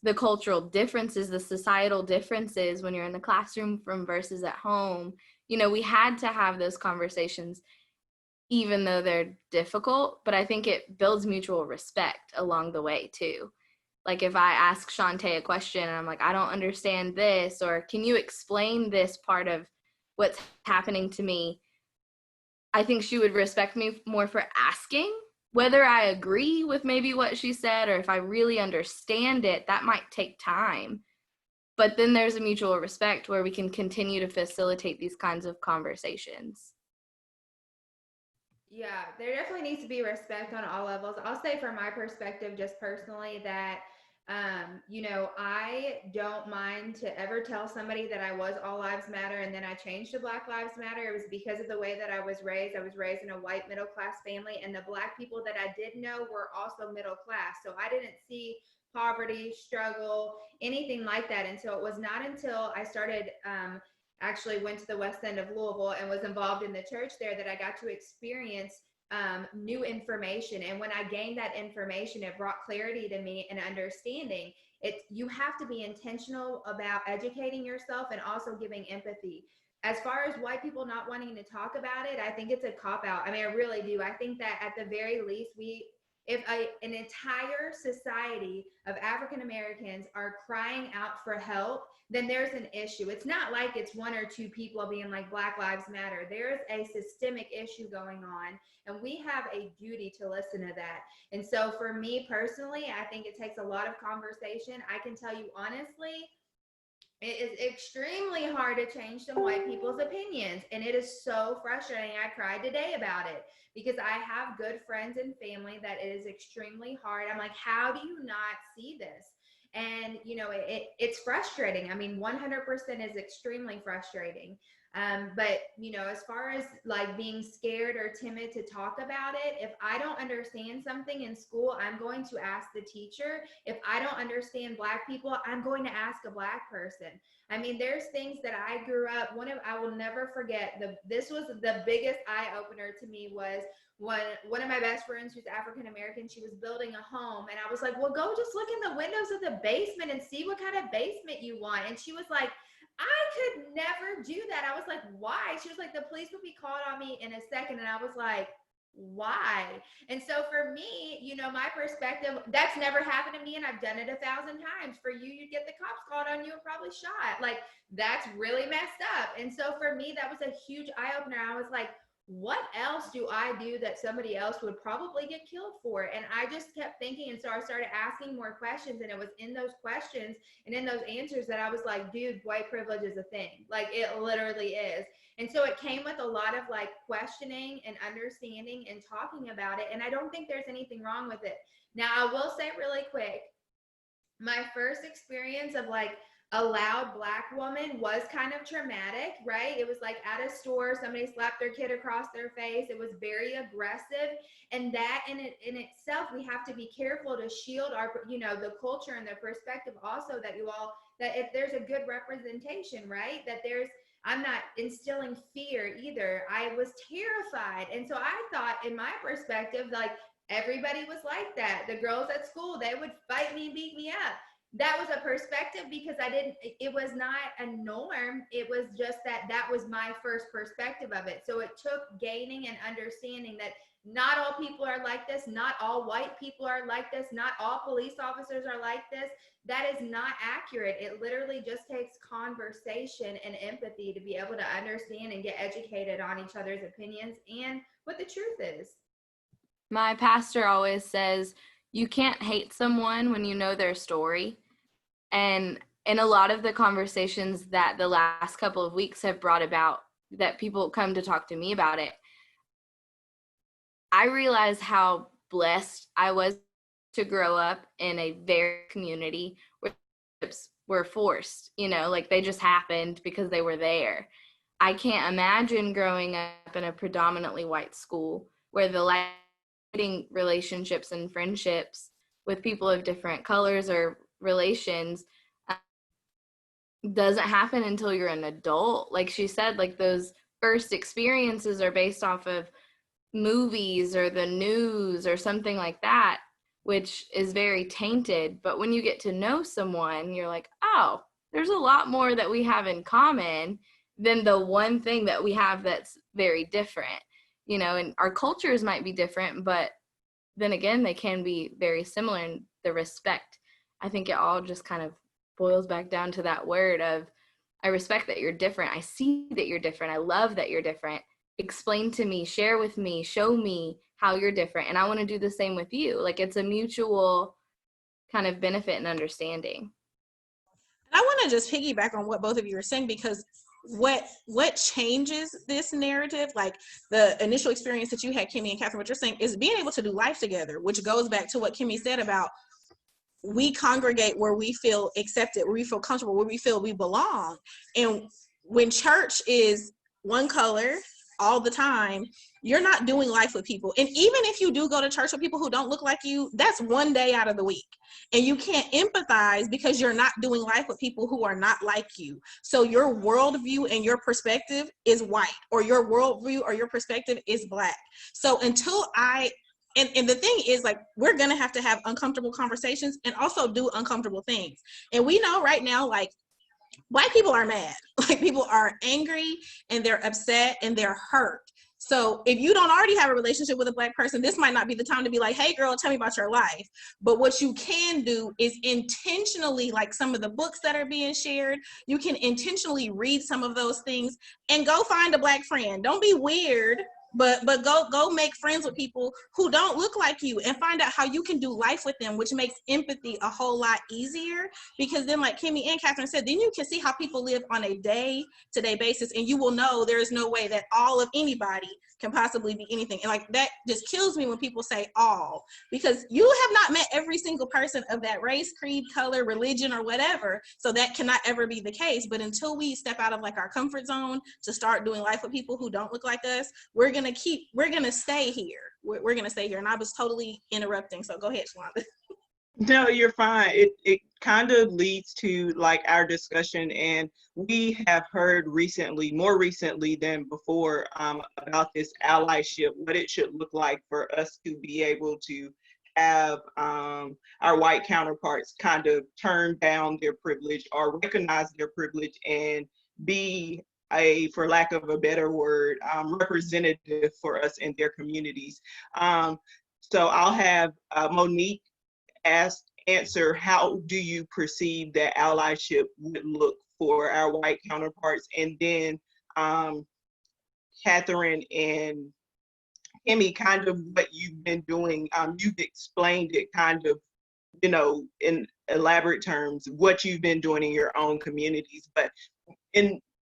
[SPEAKER 4] the cultural differences, the societal differences when you're in the classroom from versus at home. You know, we had to have those conversations, even though they're difficult, but I think it builds mutual respect along the way too. Like if I ask Shantae a question and I'm like, I don't understand this, or can you explain this part of what's happening to me? I think she would respect me more for asking. Whether I agree with maybe what she said or if I really understand it, that might take time. But then there's a mutual respect where we can continue to facilitate these kinds of conversations.
[SPEAKER 3] Yeah, there definitely needs to be respect on all levels. I'll say from my perspective, just personally, that you know, I don't mind to ever tell somebody that I was All Lives Matter and then I changed to Black Lives Matter. It was because of the way that I was raised. I was raised in a white middle class family, and the Black people that I did know were also middle class. So I didn't see poverty, struggle, anything like that until it was not until I started actually went to the west end of Louisville and was involved in the church there that I got to experience new information. And when I gained that information, it brought clarity to me and understanding. You have to be intentional about educating yourself and also giving empathy. As far as white people not wanting to talk about it, I think it's a cop-out. I mean, I really do. I think that at the very least, if an entire society of African Americans are crying out for help, then there's an issue. It's not like it's one or two people being like Black Lives Matter. There's a systemic issue going on, and we have a duty to listen to that. And so for me personally, I think it takes a lot of conversation. I can tell you honestly, it is extremely hard to change some white people's opinions, and it is so frustrating. I cried today about it because I have good friends and family that it is extremely hard. I'm like, how do you not see this? And, you know, it's frustrating. I mean, 100% is extremely frustrating. But, you know, as far as like being scared or timid to talk about it, if I don't understand something in school, I'm going to ask the teacher. If I don't understand Black people, I'm going to ask a Black person. I mean, there's things that I grew up, I will never forget, this was the biggest eye opener to me was when one of my best friends who's African American, she was building a home, and I was like, well, go just look in the windows of the basement and see what kind of basement you want. And she was like, I could never do that. I was like, why? She was like, the police would be called on me in a second. And I was like, why? And so for me, you know, my perspective, that's never happened to me, and I've done it 1,000 times. For you, you'd get the cops called on you and probably shot. Like, that's really messed up. And so for me, that was a huge eye opener. I was like, what else do I do that somebody else would probably get killed for? And I just kept thinking, and so I started asking more questions, and it was in those questions and in those answers that I was like, dude, white privilege is a thing. Like, it literally is. And so it came with a lot of like questioning and understanding and talking about it, and I don't think there's anything wrong with it. Now, I will say really quick, my first experience of like a loud Black woman was kind of traumatic, right? It was like at a store, somebody slapped their kid across their face. It was very aggressive. And that in itself, we have to be careful to shield our, you know, the culture and the perspective also that that if there's a good representation, right? That I'm not instilling fear either. I was terrified. And so I thought, in my perspective, like, everybody was like that. The girls at school, they would fight me and beat me up. That was a perspective because it was not a norm. It was just that was my first perspective of it. So it took gaining and understanding that not all people are like this. Not all white people are like this. Not all police officers are like this. That is not accurate. It literally just takes conversation and empathy to be able to understand and get educated on each other's opinions and what the truth is.
[SPEAKER 4] My pastor always says, you can't hate someone when you know their story. And in a lot of the conversations that the last couple of weeks have brought about, that people come to talk to me about it, I realize how blessed I was to grow up in a very community where relationships were forced, you know, like they just happened because they were there. I can't imagine growing up in a predominantly white school where the relationships and friendships with people of different colors or relations doesn't happen until you're an adult. Like she said, like those first experiences are based off of movies or the news or something like that, which is very tainted. But when you get to know someone, you're like, oh, there's a lot more that we have in common than the one thing that we have that's very different, you know. And our cultures might be different, but then again, they can be very similar in the respect. I think it all just kind of boils back down to that word of, I respect that you're different. I see that you're different. I love that you're different. Explain to me, share with me, show me how you're different. And I want to do the same with you. Like, it's a mutual kind of benefit and understanding.
[SPEAKER 1] I want to just piggyback on what both of you are saying, because what changes this narrative, like the initial experience that you had, Kimmi and Katherine, what you're saying is being able to do life together, which goes back to what Kimmi said about we congregate where we feel accepted, where we feel comfortable, where we feel we belong. And when church is one color all the time, you're not doing life with people. And even if you do go to church with people who don't look like you, that's one day out of the week. And you can't empathize because you're not doing life with people who are not like you. So your worldview and your perspective is white, or your worldview or your perspective is Black. So until and the thing is, like, we're going to have uncomfortable conversations and also do uncomfortable things. And we know right now, like, Black people are mad. Like, people are angry and they're upset and they're hurt. So if you don't already have a relationship with a Black person, this might not be the time to be like, hey girl, tell me about your life. But what you can do is intentionally, like some of the books that are being shared, you can intentionally read some of those things and go find a Black friend. Don't be weird but go make friends with people who don't look like you and find out how you can do life with them, which makes empathy a whole lot easier. Because then, like Kimmi and Katherine said, then you can see how people live on a day-to-day basis, and you will know there is no way that all of anybody can possibly be anything. And like that just kills me when people say all, because you have not met every single person of that race, creed, color, religion, or whatever. So that cannot ever be the case. But until we step out of like our comfort zone to start doing life with people who don't look like us, we're gonna stay here. We're gonna stay here. And I was totally interrupting, so go ahead, Shalonda.
[SPEAKER 5] No, you're fine. It kind of leads to like our discussion, and we have heard recently, more recently than before, about this allyship, what it should look like for us to be able to have our white counterparts kind of turn down their privilege or recognize their privilege and be for lack of a better word, representative for us in their communities. So I'll have Monique answer, how do you perceive that allyship would look for our white counterparts? And then Katherine and Kimmi, kind of what you've been doing, you've explained it kind of, you know, in elaborate terms, what you've been doing in your own communities. But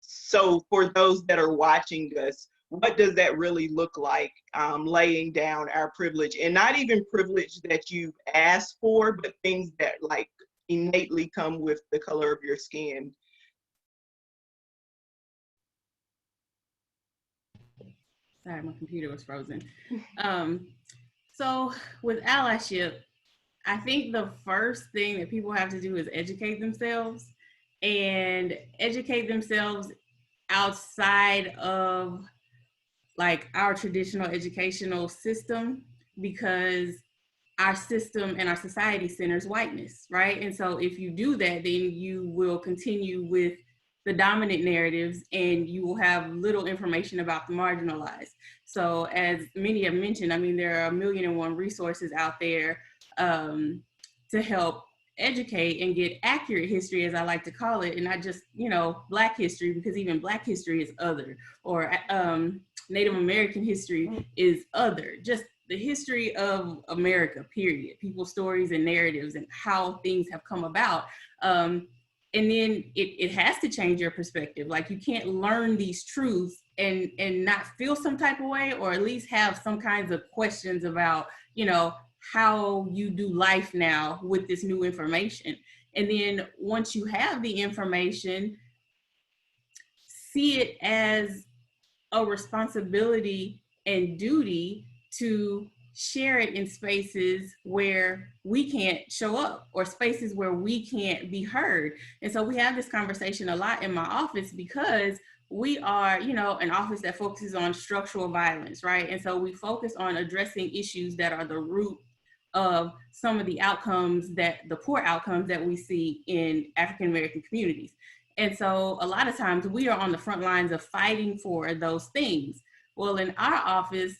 [SPEAKER 5] so for those that are watching us, what does that really look like, laying down our privilege, and not even privilege that you've asked for, but things that like innately come with the color of your skin?
[SPEAKER 6] Sorry, my computer was frozen. So with allyship, I think the first thing that people have to do is educate themselves, and educate themselves outside of like our traditional educational system, because our system and our society centers whiteness, right? And so if you do that, then you will continue with the dominant narratives and you will have little information about the marginalized. So as many have mentioned, I mean, there are 1,000,001 resources out there to help educate and get accurate history, as I like to call it, and not just, you know, Black history, because even Black history is other, or Native American history is other. Just the history of America, period. People's stories and narratives and how things have come about. And then it has to change your perspective. Like, you can't learn these truths and not feel some type of way, or at least have some kinds of questions about, you know, how you do life now with this new information. And then once you have the information, see it as a responsibility and duty to share it in spaces where we can't show up, or spaces where we can't be heard. And so we have this conversation a lot in my office, because we are, you know, an office that focuses on structural violence, right? And so we focus on addressing issues that are the root of some of the outcomes, the poor outcomes that we see in African American communities. And so a lot of times we are on the front lines of fighting for those things. Well, in our office,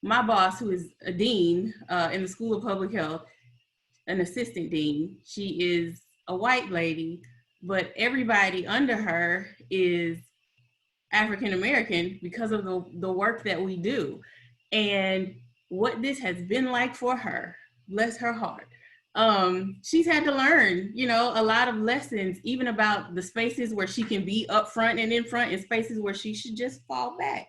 [SPEAKER 6] my boss, who is a dean in the School of Public Health, an assistant dean, she is a white lady, but everybody under her is African American because of the work that we do. And what this has been like for her, bless her heart, she's had to learn, you know, a lot of lessons, even about the spaces where she can be up front and in front, and spaces where she should just fall back.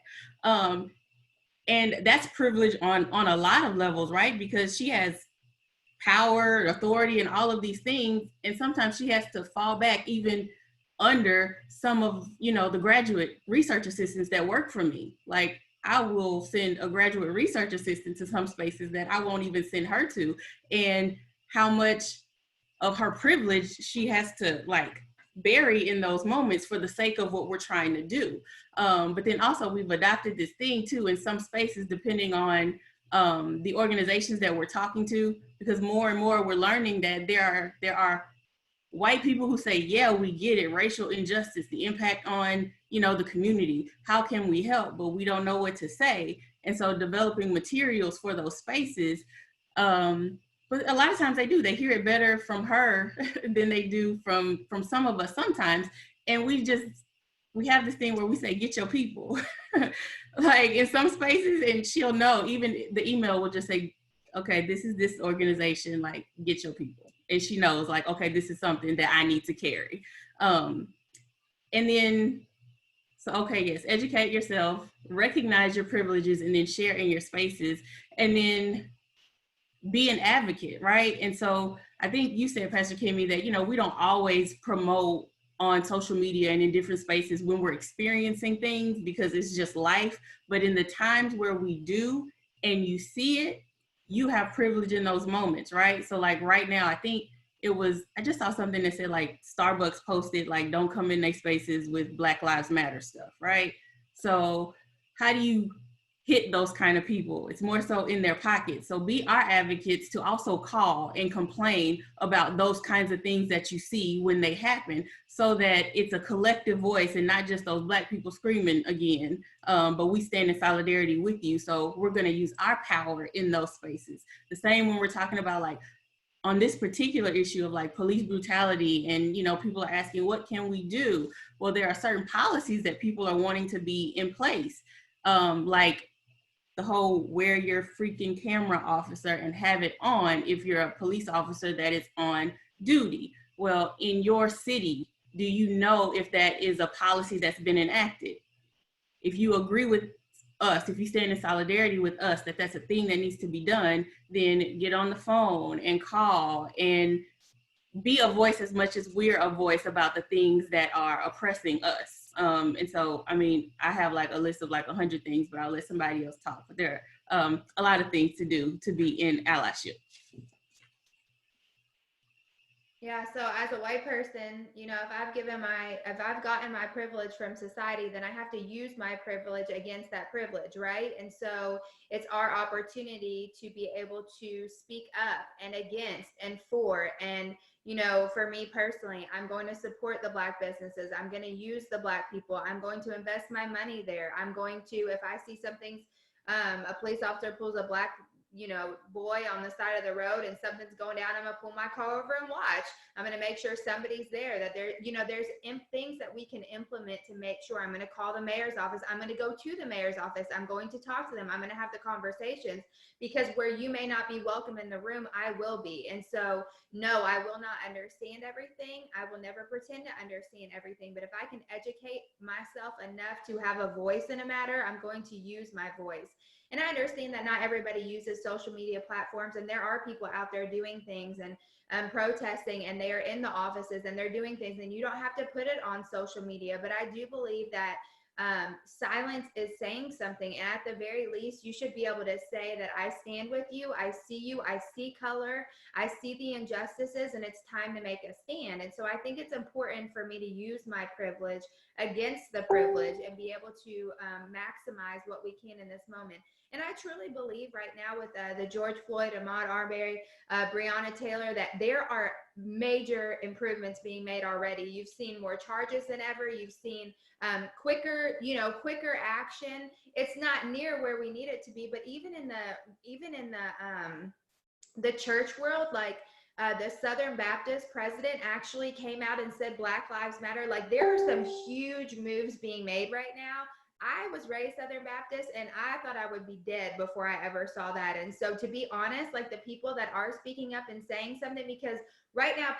[SPEAKER 6] And that's privilege on a lot of levels, right? Because she has power, authority, and all of these things. And sometimes she has to fall back even under some of, you know, the graduate research assistants that work for me. Like, I will send a graduate research assistant to some spaces that I won't even send her to. And how much of her privilege she has to like bury in those moments for the sake of what we're trying to do. But then also we've adopted this thing too in some spaces, depending on the organizations that we're talking to, because more and more we're learning that there are white people who say, yeah, we get it, racial injustice, the impact on, you know, the community, how can we help? But we don't know what to say. And so developing materials for those spaces, but a lot of times they hear it better from her than they do from some of us sometimes. And we just we have this thing where we say, get your people, like in some spaces, and she'll know, even the email will just say, okay, this is this organization, like get your people. And she knows like, okay, this is something that I need to carry. And then, so, okay, yes, educate yourself, recognize your privileges, and then share in your spaces, and then be an advocate, right? And so I think you said, Pastor Kimmi, that, you know, we don't always promote on social media and in different spaces when we're experiencing things because it's just life. But in the times where we do and you see it, you have privilege in those moments, right? So like right now, I think I just saw something that said like Starbucks posted like, don't come in their spaces with Black Lives Matter stuff, right? So how do you hit those kind of people? It's more so in their pockets. So be our advocates to also call and complain about those kinds of things that you see when they happen, so that it's a collective voice and not just those Black people screaming again, but we stand in solidarity with you. So we're gonna use our power in those spaces. The same when we're talking about like, on this particular issue of like police brutality, and you know, people are asking, what can we do? Well, there are certain policies that people are wanting to be in place, like the whole wear your freaking camera, officer, and have it on if you're a police officer that is on duty. Well, in your city, do you know if that is a policy that's been enacted? If you agree with us, if you stand in solidarity with us that that's a thing that needs to be done, then get on the phone and call and be a voice as much as we're a voice about the things that are oppressing us. And so, I mean, I have like a list of like 100 things, but I'll let somebody else talk. But there are a lot of things to do to be in allyship.
[SPEAKER 3] Yeah, so as a white person, you know, if I've gotten my privilege from society, then I have to use my privilege against that privilege, right? And so it's our opportunity to be able to speak up and against and for. And, you know, for me personally, I'm going to support the Black businesses. I'm going to use the Black people. I'm going to invest my money there. I'm going to, if I see something, a police officer pulls a Black boy on the side of the road and something's going down, I'm gonna pull my car over and watch. I'm gonna make sure somebody's there, that there's things that we can implement to make sure. I'm gonna call the mayor's office. I'm gonna go to the mayor's office. I'm going to talk to them. I'm gonna have the conversations, because where you may not be welcome in the room, I will be. And so, no, I will not understand everything. I will never pretend to understand everything. But if I can educate myself enough to have a voice in a matter, I'm going to use my voice. And I understand that not everybody uses social media platforms, and there are people out there doing things and protesting, and they are in the offices and they're doing things, and you don't have to put it on social media. But I do believe that silence is saying something. And at the very least, you should be able to say that I stand with you, I see color, I see the injustices, and it's time to make a stand. And so I think it's important for me to use my privilege against the privilege and be able to maximize what we can in this moment. And I truly believe right now with the George Floyd, Ahmaud Arbery, Breonna Taylor, that there are major improvements being made already. You've seen more charges than ever. You've seen quicker action. It's not near where we need it to be, but even in the church world, like the Southern Baptist president actually came out and said Black Lives Matter. Like, there are some huge moves being made right now. I was raised Southern Baptist, and I thought I would be dead before I ever saw that. And so, to be honest, like, the people that are speaking up and saying something, because right now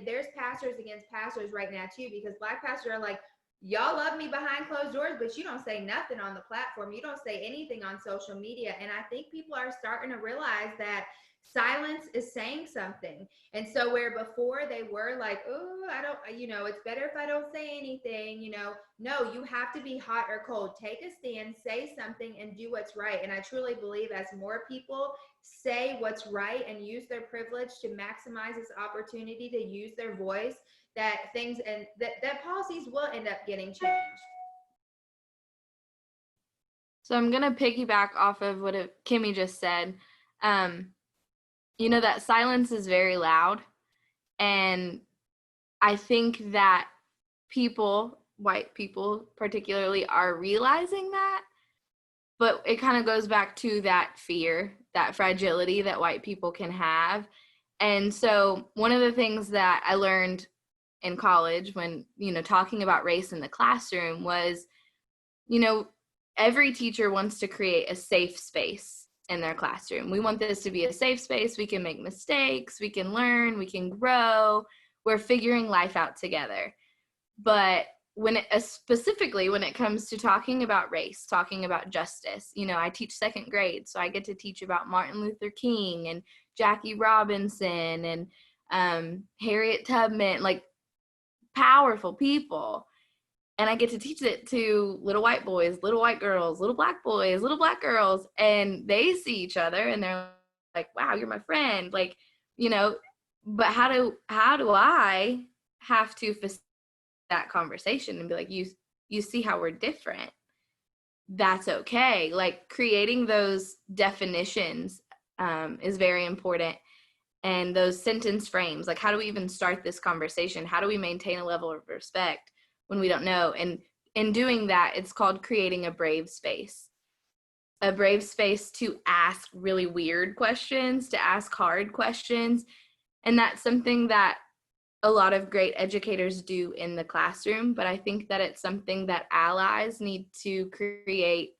[SPEAKER 3] there's pastors against pastors right now too, because Black pastors are like, y'all love me behind closed doors, but you don't say nothing on the platform. You don't say anything on social media. And I think people are starting to realize that silence is saying something. And so where before they were like, oh, I don't, it's better if I don't say anything, no, you have to be hot or cold. Take a stand, say something, and do what's right. And I truly believe as more people say what's right and use their privilege to maximize this opportunity to use their voice, that things and that policies will end up getting changed.
[SPEAKER 4] So I'm going to piggyback off of what Kimmi just said. That silence is very loud. And I think that white people particularly, are realizing that. But it kind of goes back to that fear, that fragility that white people can have. And so one of the things that I learned in college when, you know, talking about race in the classroom was, you know, every teacher wants to create a safe space in their classroom. We want this to be a safe space. We can make mistakes, we can learn, we can grow. We're figuring life out together. But when it, specifically when it comes to talking about race, talking about justice, you know, I teach second grade, so I get to teach about Martin Luther King and Jackie Robinson and Harriet Tubman, like powerful people. And I get to teach it to little white boys, little white girls, little black boys, little black girls, and they see each other and they're like, wow, you're my friend. Like, you know, but how do I have to facilitate that conversation and be like, you see how we're different? That's okay. Like creating those definitions is very important. And those sentence frames, like how do we even start this conversation? How do we maintain a level of respect when we don't know? And in doing that, it's called creating a brave space to ask really weird questions, to ask hard questions. And that's something that a lot of great educators do in the classroom, but I think that it's something that allies need to create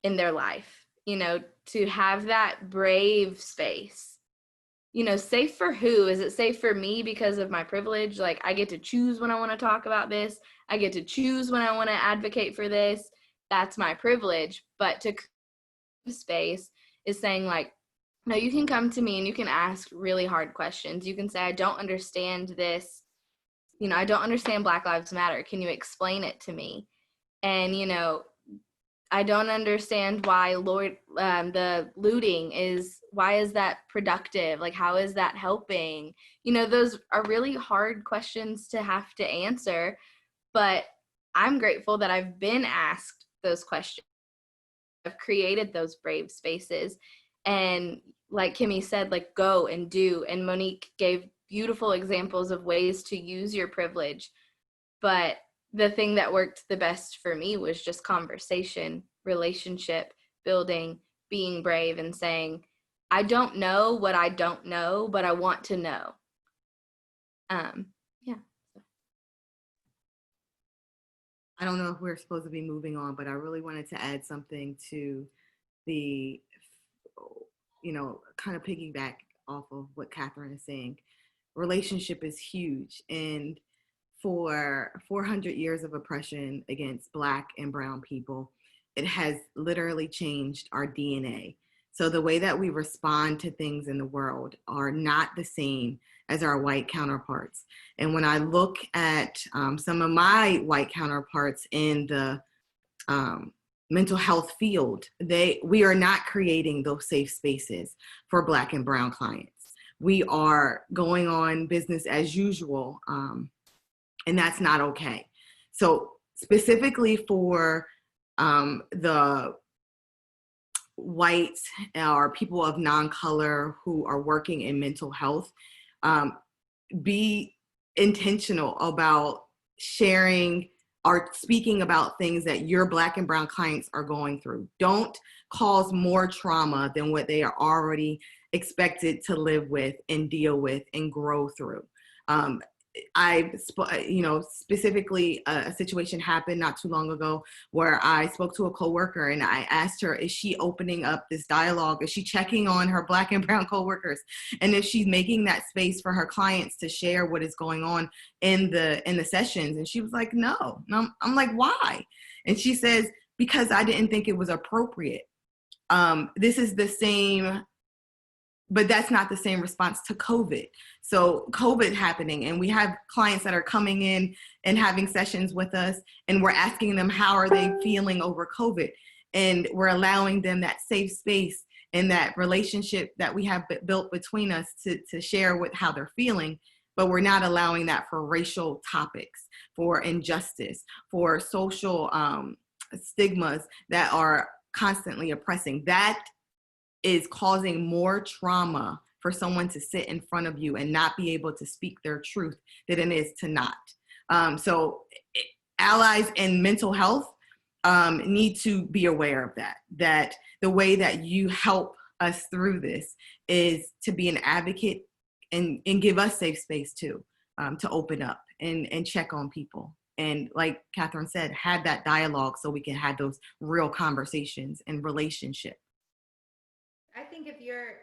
[SPEAKER 4] in their life, you know, to have that brave space. You know, safe for who? Is it safe for me because of my privilege? Like I get to choose when I want to talk about this. I get to choose when I want to advocate for this. That's my privilege. But to create space is saying like, no, you can come to me and you can ask really hard questions. You can say, I don't understand this. You know, I don't understand Black Lives Matter. Can you explain it to me? And, you know, I don't understand why the looting why is that productive? Like, how is that helping? You know, those are really hard questions to have to answer, but I'm grateful that I've been asked those questions. I've created those brave spaces. And like Kimmi said, like go and do. And Monique gave beautiful examples of ways to use your privilege. But the thing that worked the best for me was just conversation, relationship building, being brave and saying, I don't know what I don't know, but I want to know. Yeah.
[SPEAKER 2] I don't know if we're supposed to be moving on, but I really wanted to add something to the, you know, kind of piggyback off of what Katherine is saying. Relationship is huge. And for 400 years of oppression against Black and brown people, it has literally changed our DNA. So the way that we respond to things in the world are not the same as our white counterparts. And when I look at some of my white counterparts in the mental health field, we are not creating those safe spaces for Black and brown clients. We are going on business as usual, and that's not okay. So specifically for the whites or people of non-color who are working in mental health, be intentional about sharing or speaking about things that your Black and brown clients are going through. Don't cause more trauma than what they are already expected to live with and deal with and grow through. Specifically a situation happened not too long ago where I spoke to a coworker and I asked her, is she opening up this dialogue? Is she checking on her Black and brown coworkers? And if she's making that space for her clients to share what is going on in the sessions? And she was like, no. And I'm like, why? And she says, because I didn't think it was appropriate. This is the same, but that's not the same response to COVID. So COVID happening, and we have clients that are coming in and having sessions with us, and we're asking them, how are they feeling over COVID? And we're allowing them that safe space and that relationship that we have built between us to share with how they're feeling, but we're not allowing that for racial topics, for injustice, for social stigmas that are constantly oppressing. That is causing more trauma for someone to sit in front of you and not be able to speak their truth than it is to not. So allies in mental health need to be aware of that the way that you help us through this is to be an advocate and give us safe space too. to open up and check on people. And like Katherine said, have that dialogue so we can have those real conversations and relationship.
[SPEAKER 3] I think if you're,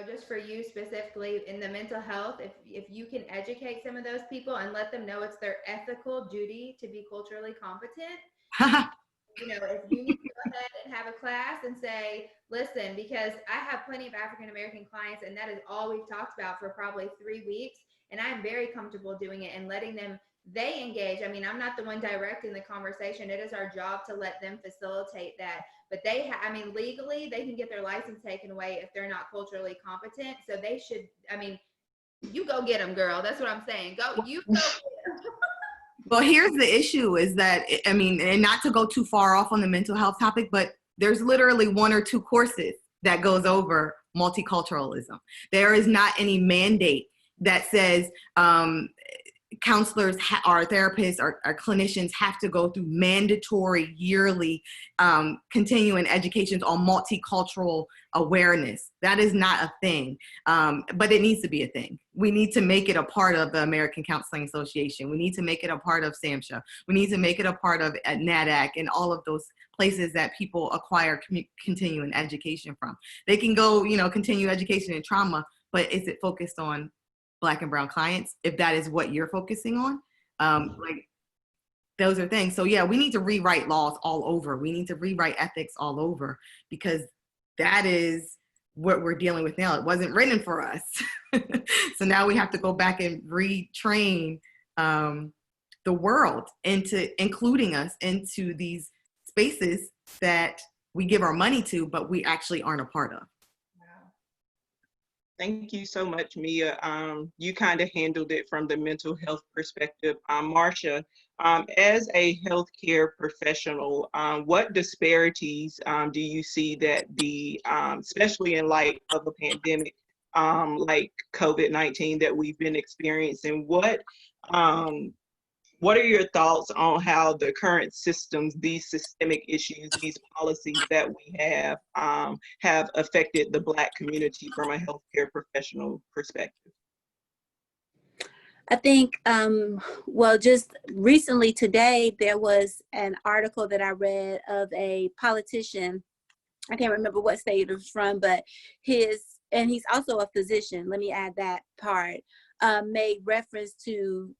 [SPEAKER 3] just for you specifically in the mental health, if you can educate some of those people and let them know it's their ethical duty to be culturally competent, if you need to go ahead and have a class and say, listen, because I have plenty of African-American clients and that is all we've talked about for probably 3 weeks. And I'm very comfortable doing it and letting them, they engage. I mean, I'm not the one directing the conversation. It is our job to let them facilitate that. But legally, they can get their license taken away if they're not culturally competent. So they should, you go get them, girl. That's what I'm saying. You go get them.
[SPEAKER 2] Well, here's the issue is that, and not to go too far off on the mental health topic, but there's literally 1 or 2 courses that goes over multiculturalism. There is not any mandate that says counselors or therapists or clinicians have to go through mandatory yearly continuing educations on multicultural awareness. That is not a thing, but it needs to be a thing. We need to make it a part of the American Counseling Association. We need to make it a part of SAMHSA. We need to make it a part of NADAC and all of those places that people acquire continuing education from. They can go, continue education in trauma, but is it focused on Black and brown clients, if that is what you're focusing on? Those are things. So yeah, we need to rewrite laws all over. We need to rewrite ethics all over, because that is what we're dealing with now. It wasn't written for us. So now we have to go back and retrain the world into including us into these spaces that we give our money to, but we actually aren't a part of.
[SPEAKER 5] Thank you so much, Mia. You kind of handled it from the mental health perspective. Marsha, as a healthcare professional, what disparities do you see that especially in light of a pandemic like COVID-19 that we've been experiencing? What are your thoughts on how the current systems, these systemic issues, these policies that we have affected the Black community from a healthcare professional perspective?
[SPEAKER 7] I think, just recently today, there was an article that I read of a politician. I can't remember what state it was from, but and he's also a physician, let me add that part, made reference to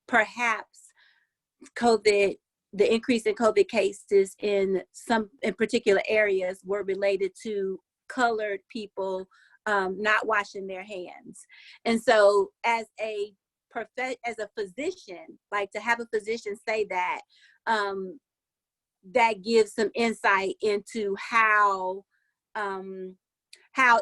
[SPEAKER 7] perhaps COVID, the increase in COVID cases in particular areas were related to colored people not washing their hands. And so as a physician, like to have a physician say that, that gives some insight into how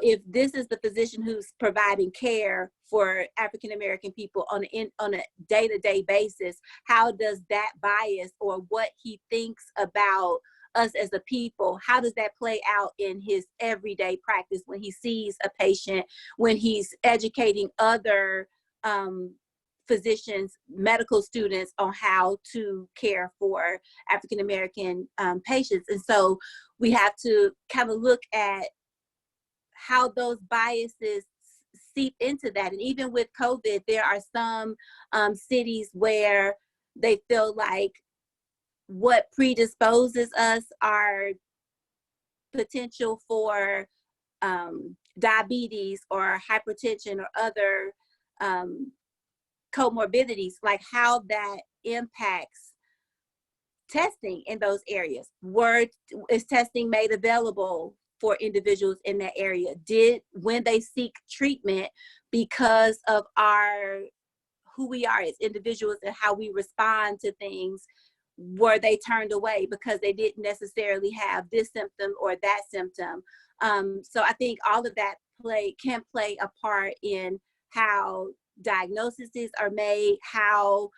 [SPEAKER 7] if this is the physician who's providing care for African-American people on a day-to-day basis, how does that bias or what he thinks about us as a people, how does that play out in his everyday practice when he sees a patient, when he's educating other physicians, medical students on how to care for African-American patients? And so we have to kind of look at how those biases seep into that. And even with COVID, there are some cities where they feel like what predisposes us are potential for diabetes or hypertension or other comorbidities, like how that impacts testing in those areas. Is testing made available for individuals in that area? When they seek treatment, because of who we are as individuals and how we respond to things, were they turned away because they didn't necessarily have this symptom or that symptom? So I think all of that can play a part in how diagnoses are made, how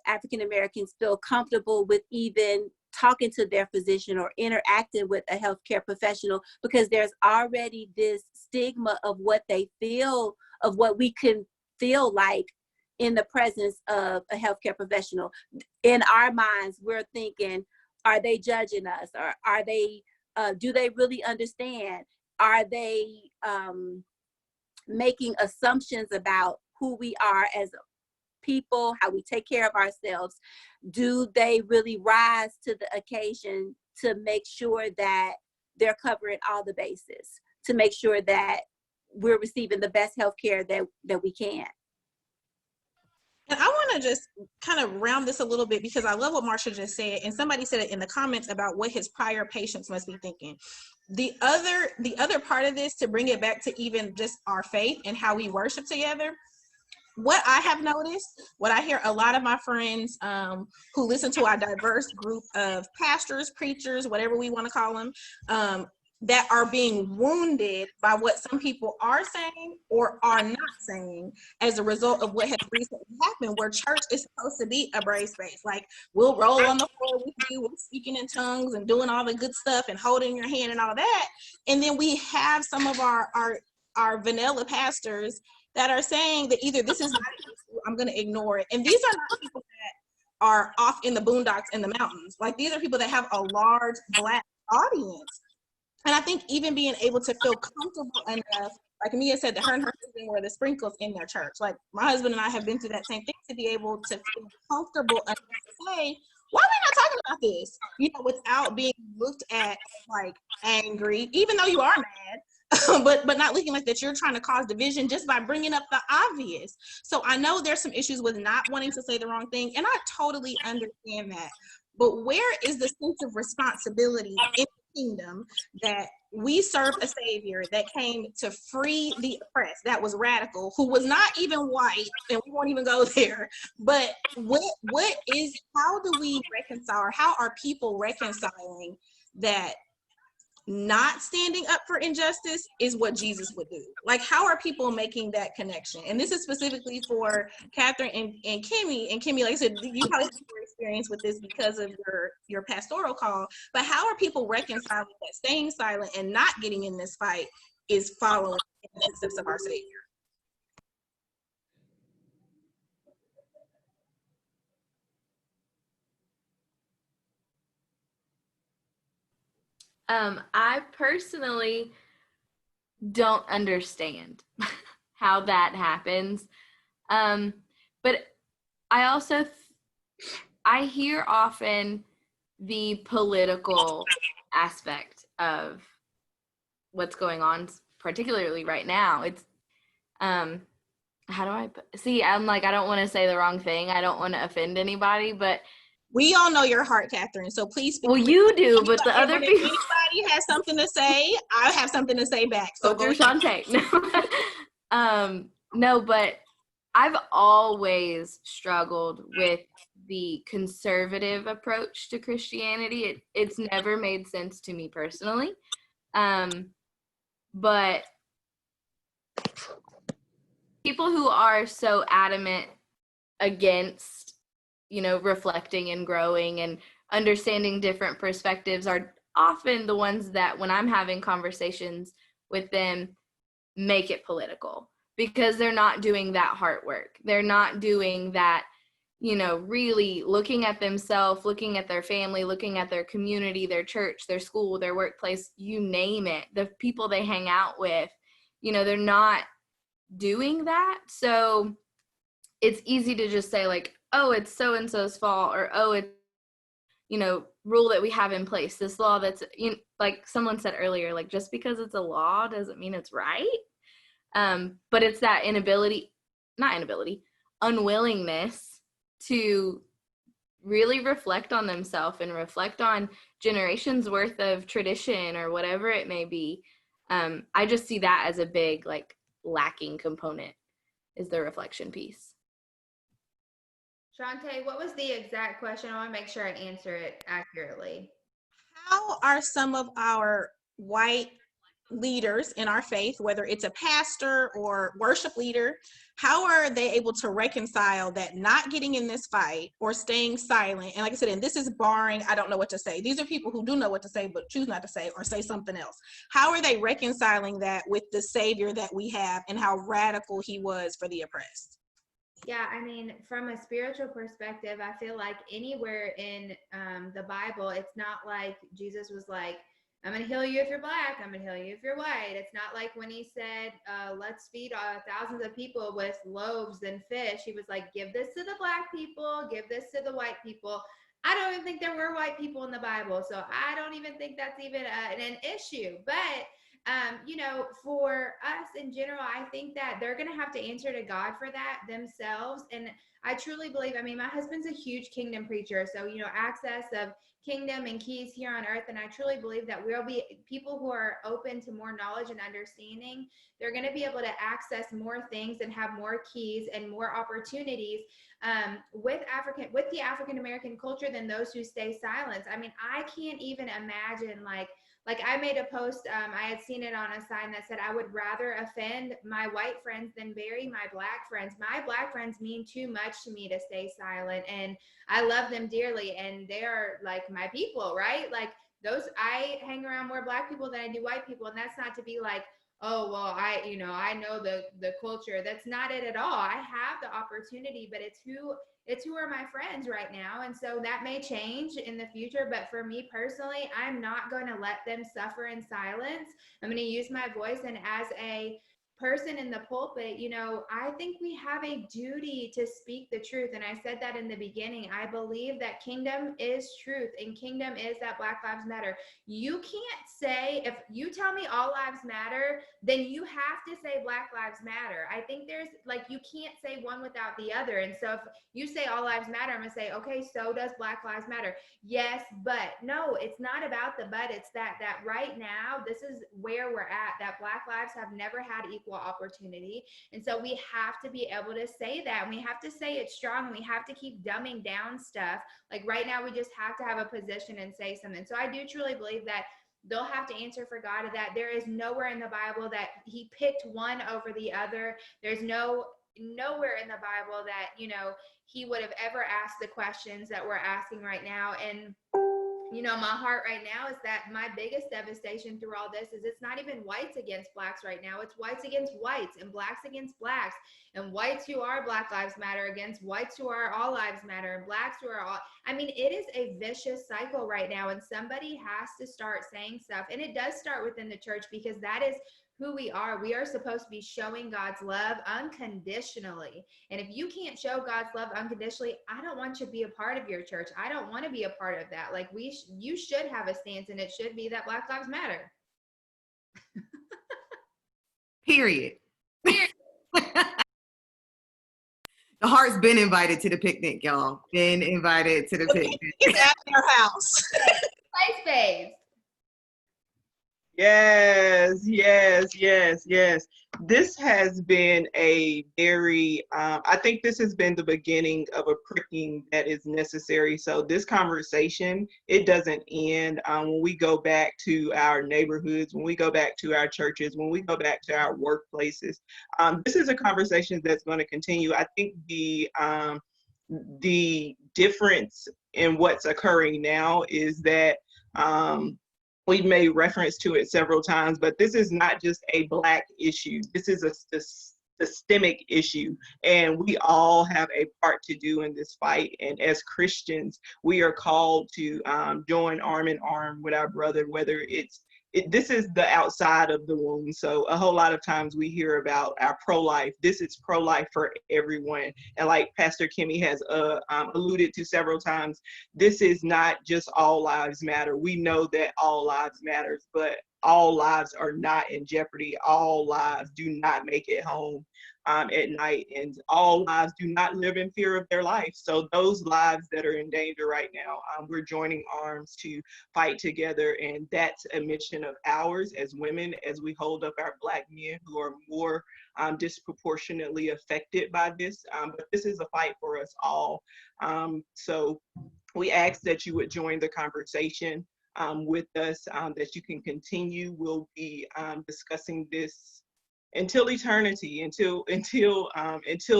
[SPEAKER 7] African Americans feel comfortable with even talking to their physician or interacting with a healthcare professional, because there's already this stigma of what they feel, of what we can feel like in the presence of a healthcare professional. In our minds, we're thinking, are they judging us? Or are they, do they really understand? Are they making assumptions about who we are as people, how we take care of ourselves, do they really rise to the occasion to make sure that they're covering all the bases, to make sure that we're receiving the best health care that we can?
[SPEAKER 1] And I want to just kind of round this a little bit, because I love what Marsha just said, and somebody said it in the comments about what his prior patients must be thinking. The other part of this, to bring it back to even just our faith and how we worship together, what I have noticed, what I hear a lot of my friends who listen to our diverse group of pastors, preachers, whatever we want to call them, that are being wounded by what some people are saying or are not saying as a result of what has recently happened, where church is supposed to be a brave space. Like, we'll roll on the floor with you, we're speaking in tongues and doing all the good stuff and holding your hand and all that. And then we have some of our vanilla pastors that are saying that either this is not an issue, I'm going to ignore it. And these are not people that are off in the boondocks in the mountains. Like, these are people that have a large Black audience. And I think even being able to feel comfortable enough, like Mia said, that her and her husband wear the sprinkles in their church. Like, my husband and I have been through that same thing, to be able to feel comfortable enough to say, why are we not talking about this? You know, without being looked at like angry, even though you are mad, but not looking like that you're trying to cause division just by bringing up the obvious. So I know there's some issues with not wanting to say the wrong thing, and I totally understand that. But where is the sense of responsibility in the kingdom that we serve a savior that came to free the oppressed, that was radical, who was not even white, and we won't even go there. But how do we reconcile, or how are people reconciling that not standing up for injustice is what Jesus would do? Like, how are people making that connection? And this is specifically for Katherine and Kimmi. And Kimmi, like I said, you probably have more experience with this because of your pastoral call, but how are people reconciling that staying silent and not getting in this fight is following the footsteps of our Savior?
[SPEAKER 4] I personally don't understand how that happens. But I also, I hear often the political aspect of what's going on, particularly right now. It's, how do I see? I'm like, I don't want to say the wrong thing. I don't want to offend anybody, but
[SPEAKER 1] we all know your heart, Katherine. So please speak.
[SPEAKER 4] Well, you do, but the other people.
[SPEAKER 1] If anybody has something to say, I have something to say back. So go
[SPEAKER 4] Shantae. No, but I've always struggled with the conservative approach to Christianity. It's never made sense to me personally. But people who are so adamant against, you know, reflecting and growing and understanding different perspectives are often the ones that, when I'm having conversations with them, make it political, because they're not doing that heart work. They're not doing that, you know, really looking at themselves, looking at their family, looking at their community, their church, their school, their workplace, you name it, the people they hang out with, you know, they're not doing that. So it's easy to just say like, oh, it's so-and-so's fault, or, oh, it's, you know, rule that we have in place, this law that's, you know, like someone said earlier, like, just because it's a law doesn't mean it's right. But it's that unwillingness to really reflect on themselves and reflect on generations worth of tradition or whatever it may be. I just see that as a big, like, lacking component, is the reflection piece.
[SPEAKER 3] Shantae, what was the exact question? I want to make sure I answer it accurately.
[SPEAKER 1] How are some of our white leaders in our faith, whether it's a pastor or worship leader, how are they able to reconcile that not getting in this fight or staying silent? And like I said, and this is barring, I don't know what to say. These are people who do know what to say, but choose not to say or say something else. How are they reconciling that with the Savior that we have and how radical he was for the oppressed?
[SPEAKER 3] Yeah, I mean, from a spiritual perspective, I feel like anywhere in the Bible, it's not like Jesus was like, I'm going to heal you if you're black. I'm going to heal you if you're white. It's not like when he said, let's feed thousands of people with loaves and fish. He was like, give this to the black people, give this to the white people. I don't even think there were white people in the Bible. So I don't even think that's even an issue. But you know, for us in general, I think that they're going to have to answer to God for that themselves. And I truly believe, I mean, my husband's a huge kingdom preacher. So, you know, access of kingdom and keys here on earth. And I truly believe that we'll be people who are open to more knowledge and understanding. They're going to be able to access more things and have more keys and more opportunities with the African American culture than those who stay silent. I mean, I can't even imagine like I made a post, I had seen it on a sign that said, I would rather offend my white friends than bury my black friends. My black friends mean too much to me to stay silent. And I love them dearly. And they are like my people, right? Like I hang around more black people than I do white people. And that's not to be like, oh, well, I know the culture. That's not it at all. I have the opportunity, but it's who are my friends right now. And so that may change in the future. But for me personally, I'm not going to let them suffer in silence. I'm going to use my voice. And as a person in the pulpit, you know, I think we have a duty to speak the truth. And I said that in the beginning. I believe that kingdom is truth and kingdom is that Black Lives Matter. You can't say, if you tell me all lives matter, then you have to say Black Lives Matter. I think there's like, you can't say one without the other. And so if you say all lives matter, I'm gonna say, okay, so does Black Lives Matter. Yes, but no, it's not about the but. It's that right now, this is where we're at, that Black lives have never had equal opportunity. And so we have to be able to say that. And we have to say it strong. And we have to keep dumbing down stuff. Like right now, we just have to have a position and say something. So I do truly believe that they'll have to answer for God, that there is nowhere in the Bible that he picked one over the other. There's nowhere in the Bible that, you know, he would have ever asked the questions that we're asking right now. And you know, my heart right now is that my biggest devastation through all this is it's not even whites against blacks right now. It's whites against whites and blacks against blacks, and whites who are Black Lives Matter against whites who are all lives matter, and blacks who are all, I mean, it is a vicious cycle right now. And somebody has to start saying stuff. And it does start within the church, because that is who we are. We are supposed to be showing God's love unconditionally. And if you can't show God's love unconditionally, I don't want you to be a part of your church. I don't want to be a part of that. Like you should have a stance, and it should be that Black Lives Matter.
[SPEAKER 2] Period. The Hart's been invited to the picnic, y'all. Been invited to the picnic.
[SPEAKER 1] It's at their house.
[SPEAKER 3] Play space.
[SPEAKER 5] Yes. This has been a very, I think this has been the beginning of a pricking that is necessary. So this conversation, it doesn't end when we go back to our neighborhoods, when we go back to our churches, when we go back to our workplaces. This is a conversation that's going to continue. I think the difference in what's occurring now is that we've made reference to it several times, but this is not just a Black issue. This is a systemic issue, and we all have a part to do in this fight. And as Christians, we are called to join arm in arm with our brother, whether this is the outside of the womb. So a whole lot of times we hear about our pro-life. This is pro-life for everyone. And like Pastor Kimmi has alluded to several times, this is not just all lives matter. We know that all lives matters, but all lives are not in jeopardy. All lives do not make it home at night, and all lives do not live in fear of their life. So those lives that are in danger right now, we're joining arms to fight together, and that's a mission of ours as women, as we hold up our Black men who are more disproportionately affected by this. But this is a fight for us all. So we ask that you would join the conversation with us, that you can continue. We'll be discussing this until eternity, until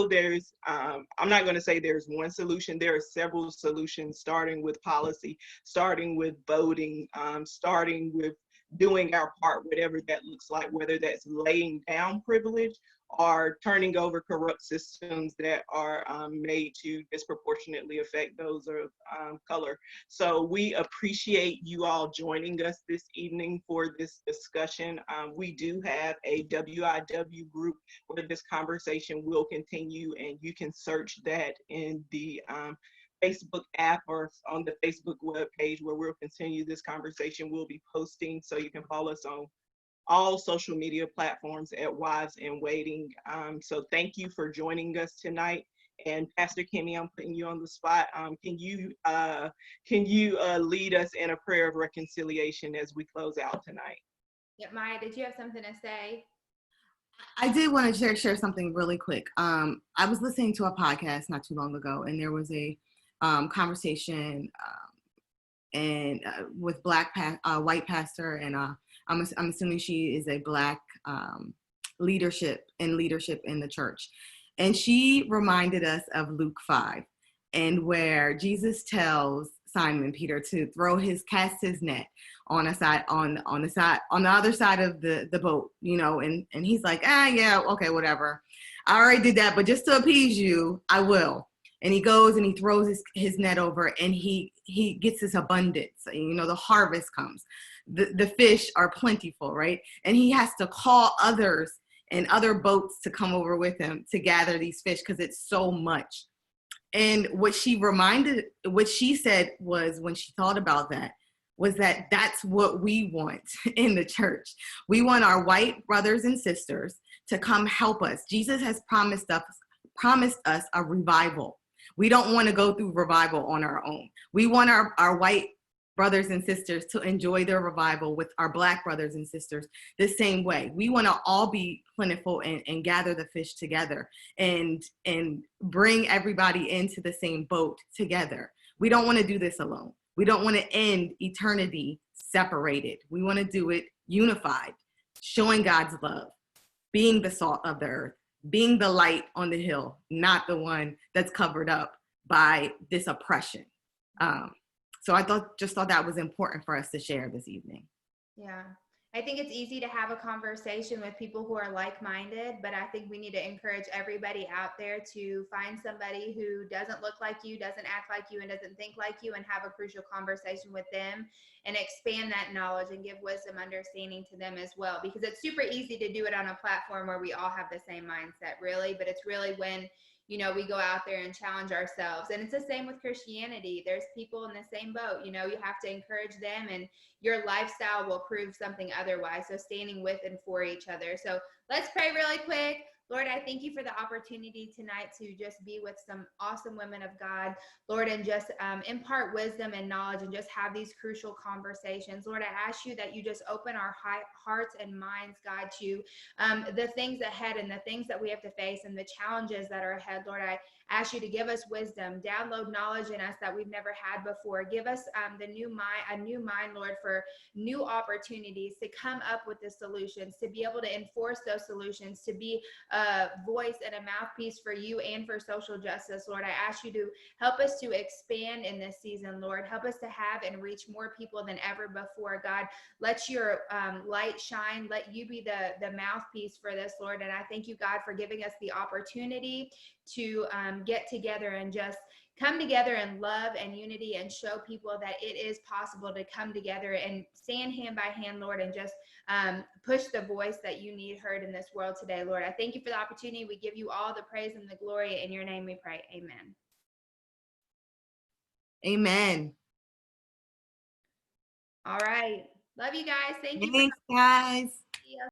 [SPEAKER 5] there's, I'm not going to say there's one solution. There are several solutions, starting with policy, starting with voting, starting with doing our part, whatever that looks like, whether that's laying down privilege are turning over corrupt systems that are made to disproportionately affect those of color. So we appreciate you all joining us this evening for this discussion. We do have a WIW group where this conversation will continue, and you can search that in the Facebook app or on the Facebook web page where we'll continue this conversation. We'll be posting, so you can follow us on all social media platforms at Wives in Waiting. So thank you for joining us tonight. And Pastor Kimmi, I'm putting you on the spot. Can you lead us in a prayer of reconciliation as we close out tonight?
[SPEAKER 3] Yeah, Maya, did you have something to say?
[SPEAKER 2] I did want to share something really quick. I was listening to a podcast not too long ago, and there was a conversation with white pastor, and I'm assuming she is a Black leadership in the church. And she reminded us of Luke 5, and where Jesus tells Simon Peter to cast his net on the other side of the boat, and he's like, yeah, okay, whatever. I already did that, but just to appease you, I will. And he goes and he throws his net over, and he gets this abundance. The harvest comes. The fish are plentiful, right? And he has to call others and other boats to come over with him to gather these fish because it's so much. And what she said was, when she thought about that, was that that's what we want in the church. We want our white brothers and sisters to come help us. Jesus has promised us a revival. We don't want to go through revival on our own. We want our white brothers and sisters to enjoy their revival with our Black brothers and sisters the same way. We want to all be plentiful and gather the fish together and bring everybody into the same boat together. We don't want to do this alone. We don't want to end eternity separated. We want to do it unified, showing God's love, being the salt of the earth, being the light on the hill, not the one that's covered up by this oppression. So I thought that was important for us to share this evening.
[SPEAKER 3] Yeah. I think it's easy to have a conversation with people who are like-minded, but I think we need to encourage everybody out there to find somebody who doesn't look like you, doesn't act like you, and doesn't think like you, and have a crucial conversation with them and expand that knowledge and give wisdom, understanding to them as well. Because it's super easy to do it on a platform where we all have the same mindset, really, but it's really when we go out there and challenge ourselves. And it's the same with Christianity. There's people in the same boat. You have to encourage them, and your lifestyle will prove something otherwise. So standing with and for each other. So let's pray really quick. Lord, I thank you for the opportunity tonight to just be with some awesome women of God, Lord, and just impart wisdom and knowledge and just have these crucial conversations. Lord, I ask you that you just open our hearts and minds, God, to the things ahead and the things that we have to face and the challenges that are ahead. Lord, I ask you to give us wisdom, download knowledge in us that we've never had before. Give us a new mind, Lord, for new opportunities to come up with the solutions, to be able to enforce those solutions, to be a voice and a mouthpiece for you and for social justice. Lord, I ask you to help us to expand in this season, Lord. Help us to have and reach more people than ever before, God. Let your light shine. Let you be the mouthpiece for this, Lord. And I thank you, God, for giving us the opportunity to get together and just come together in love and unity and show people that it is possible to come together and stand hand by hand, Lord, and just push the voice that you need heard in this world today, Lord. I thank you for the opportunity. We give you all the praise and the glory. In your name we pray. Amen.
[SPEAKER 2] Amen.
[SPEAKER 3] All right. Love you guys. Thank you.
[SPEAKER 2] Thanks, guys.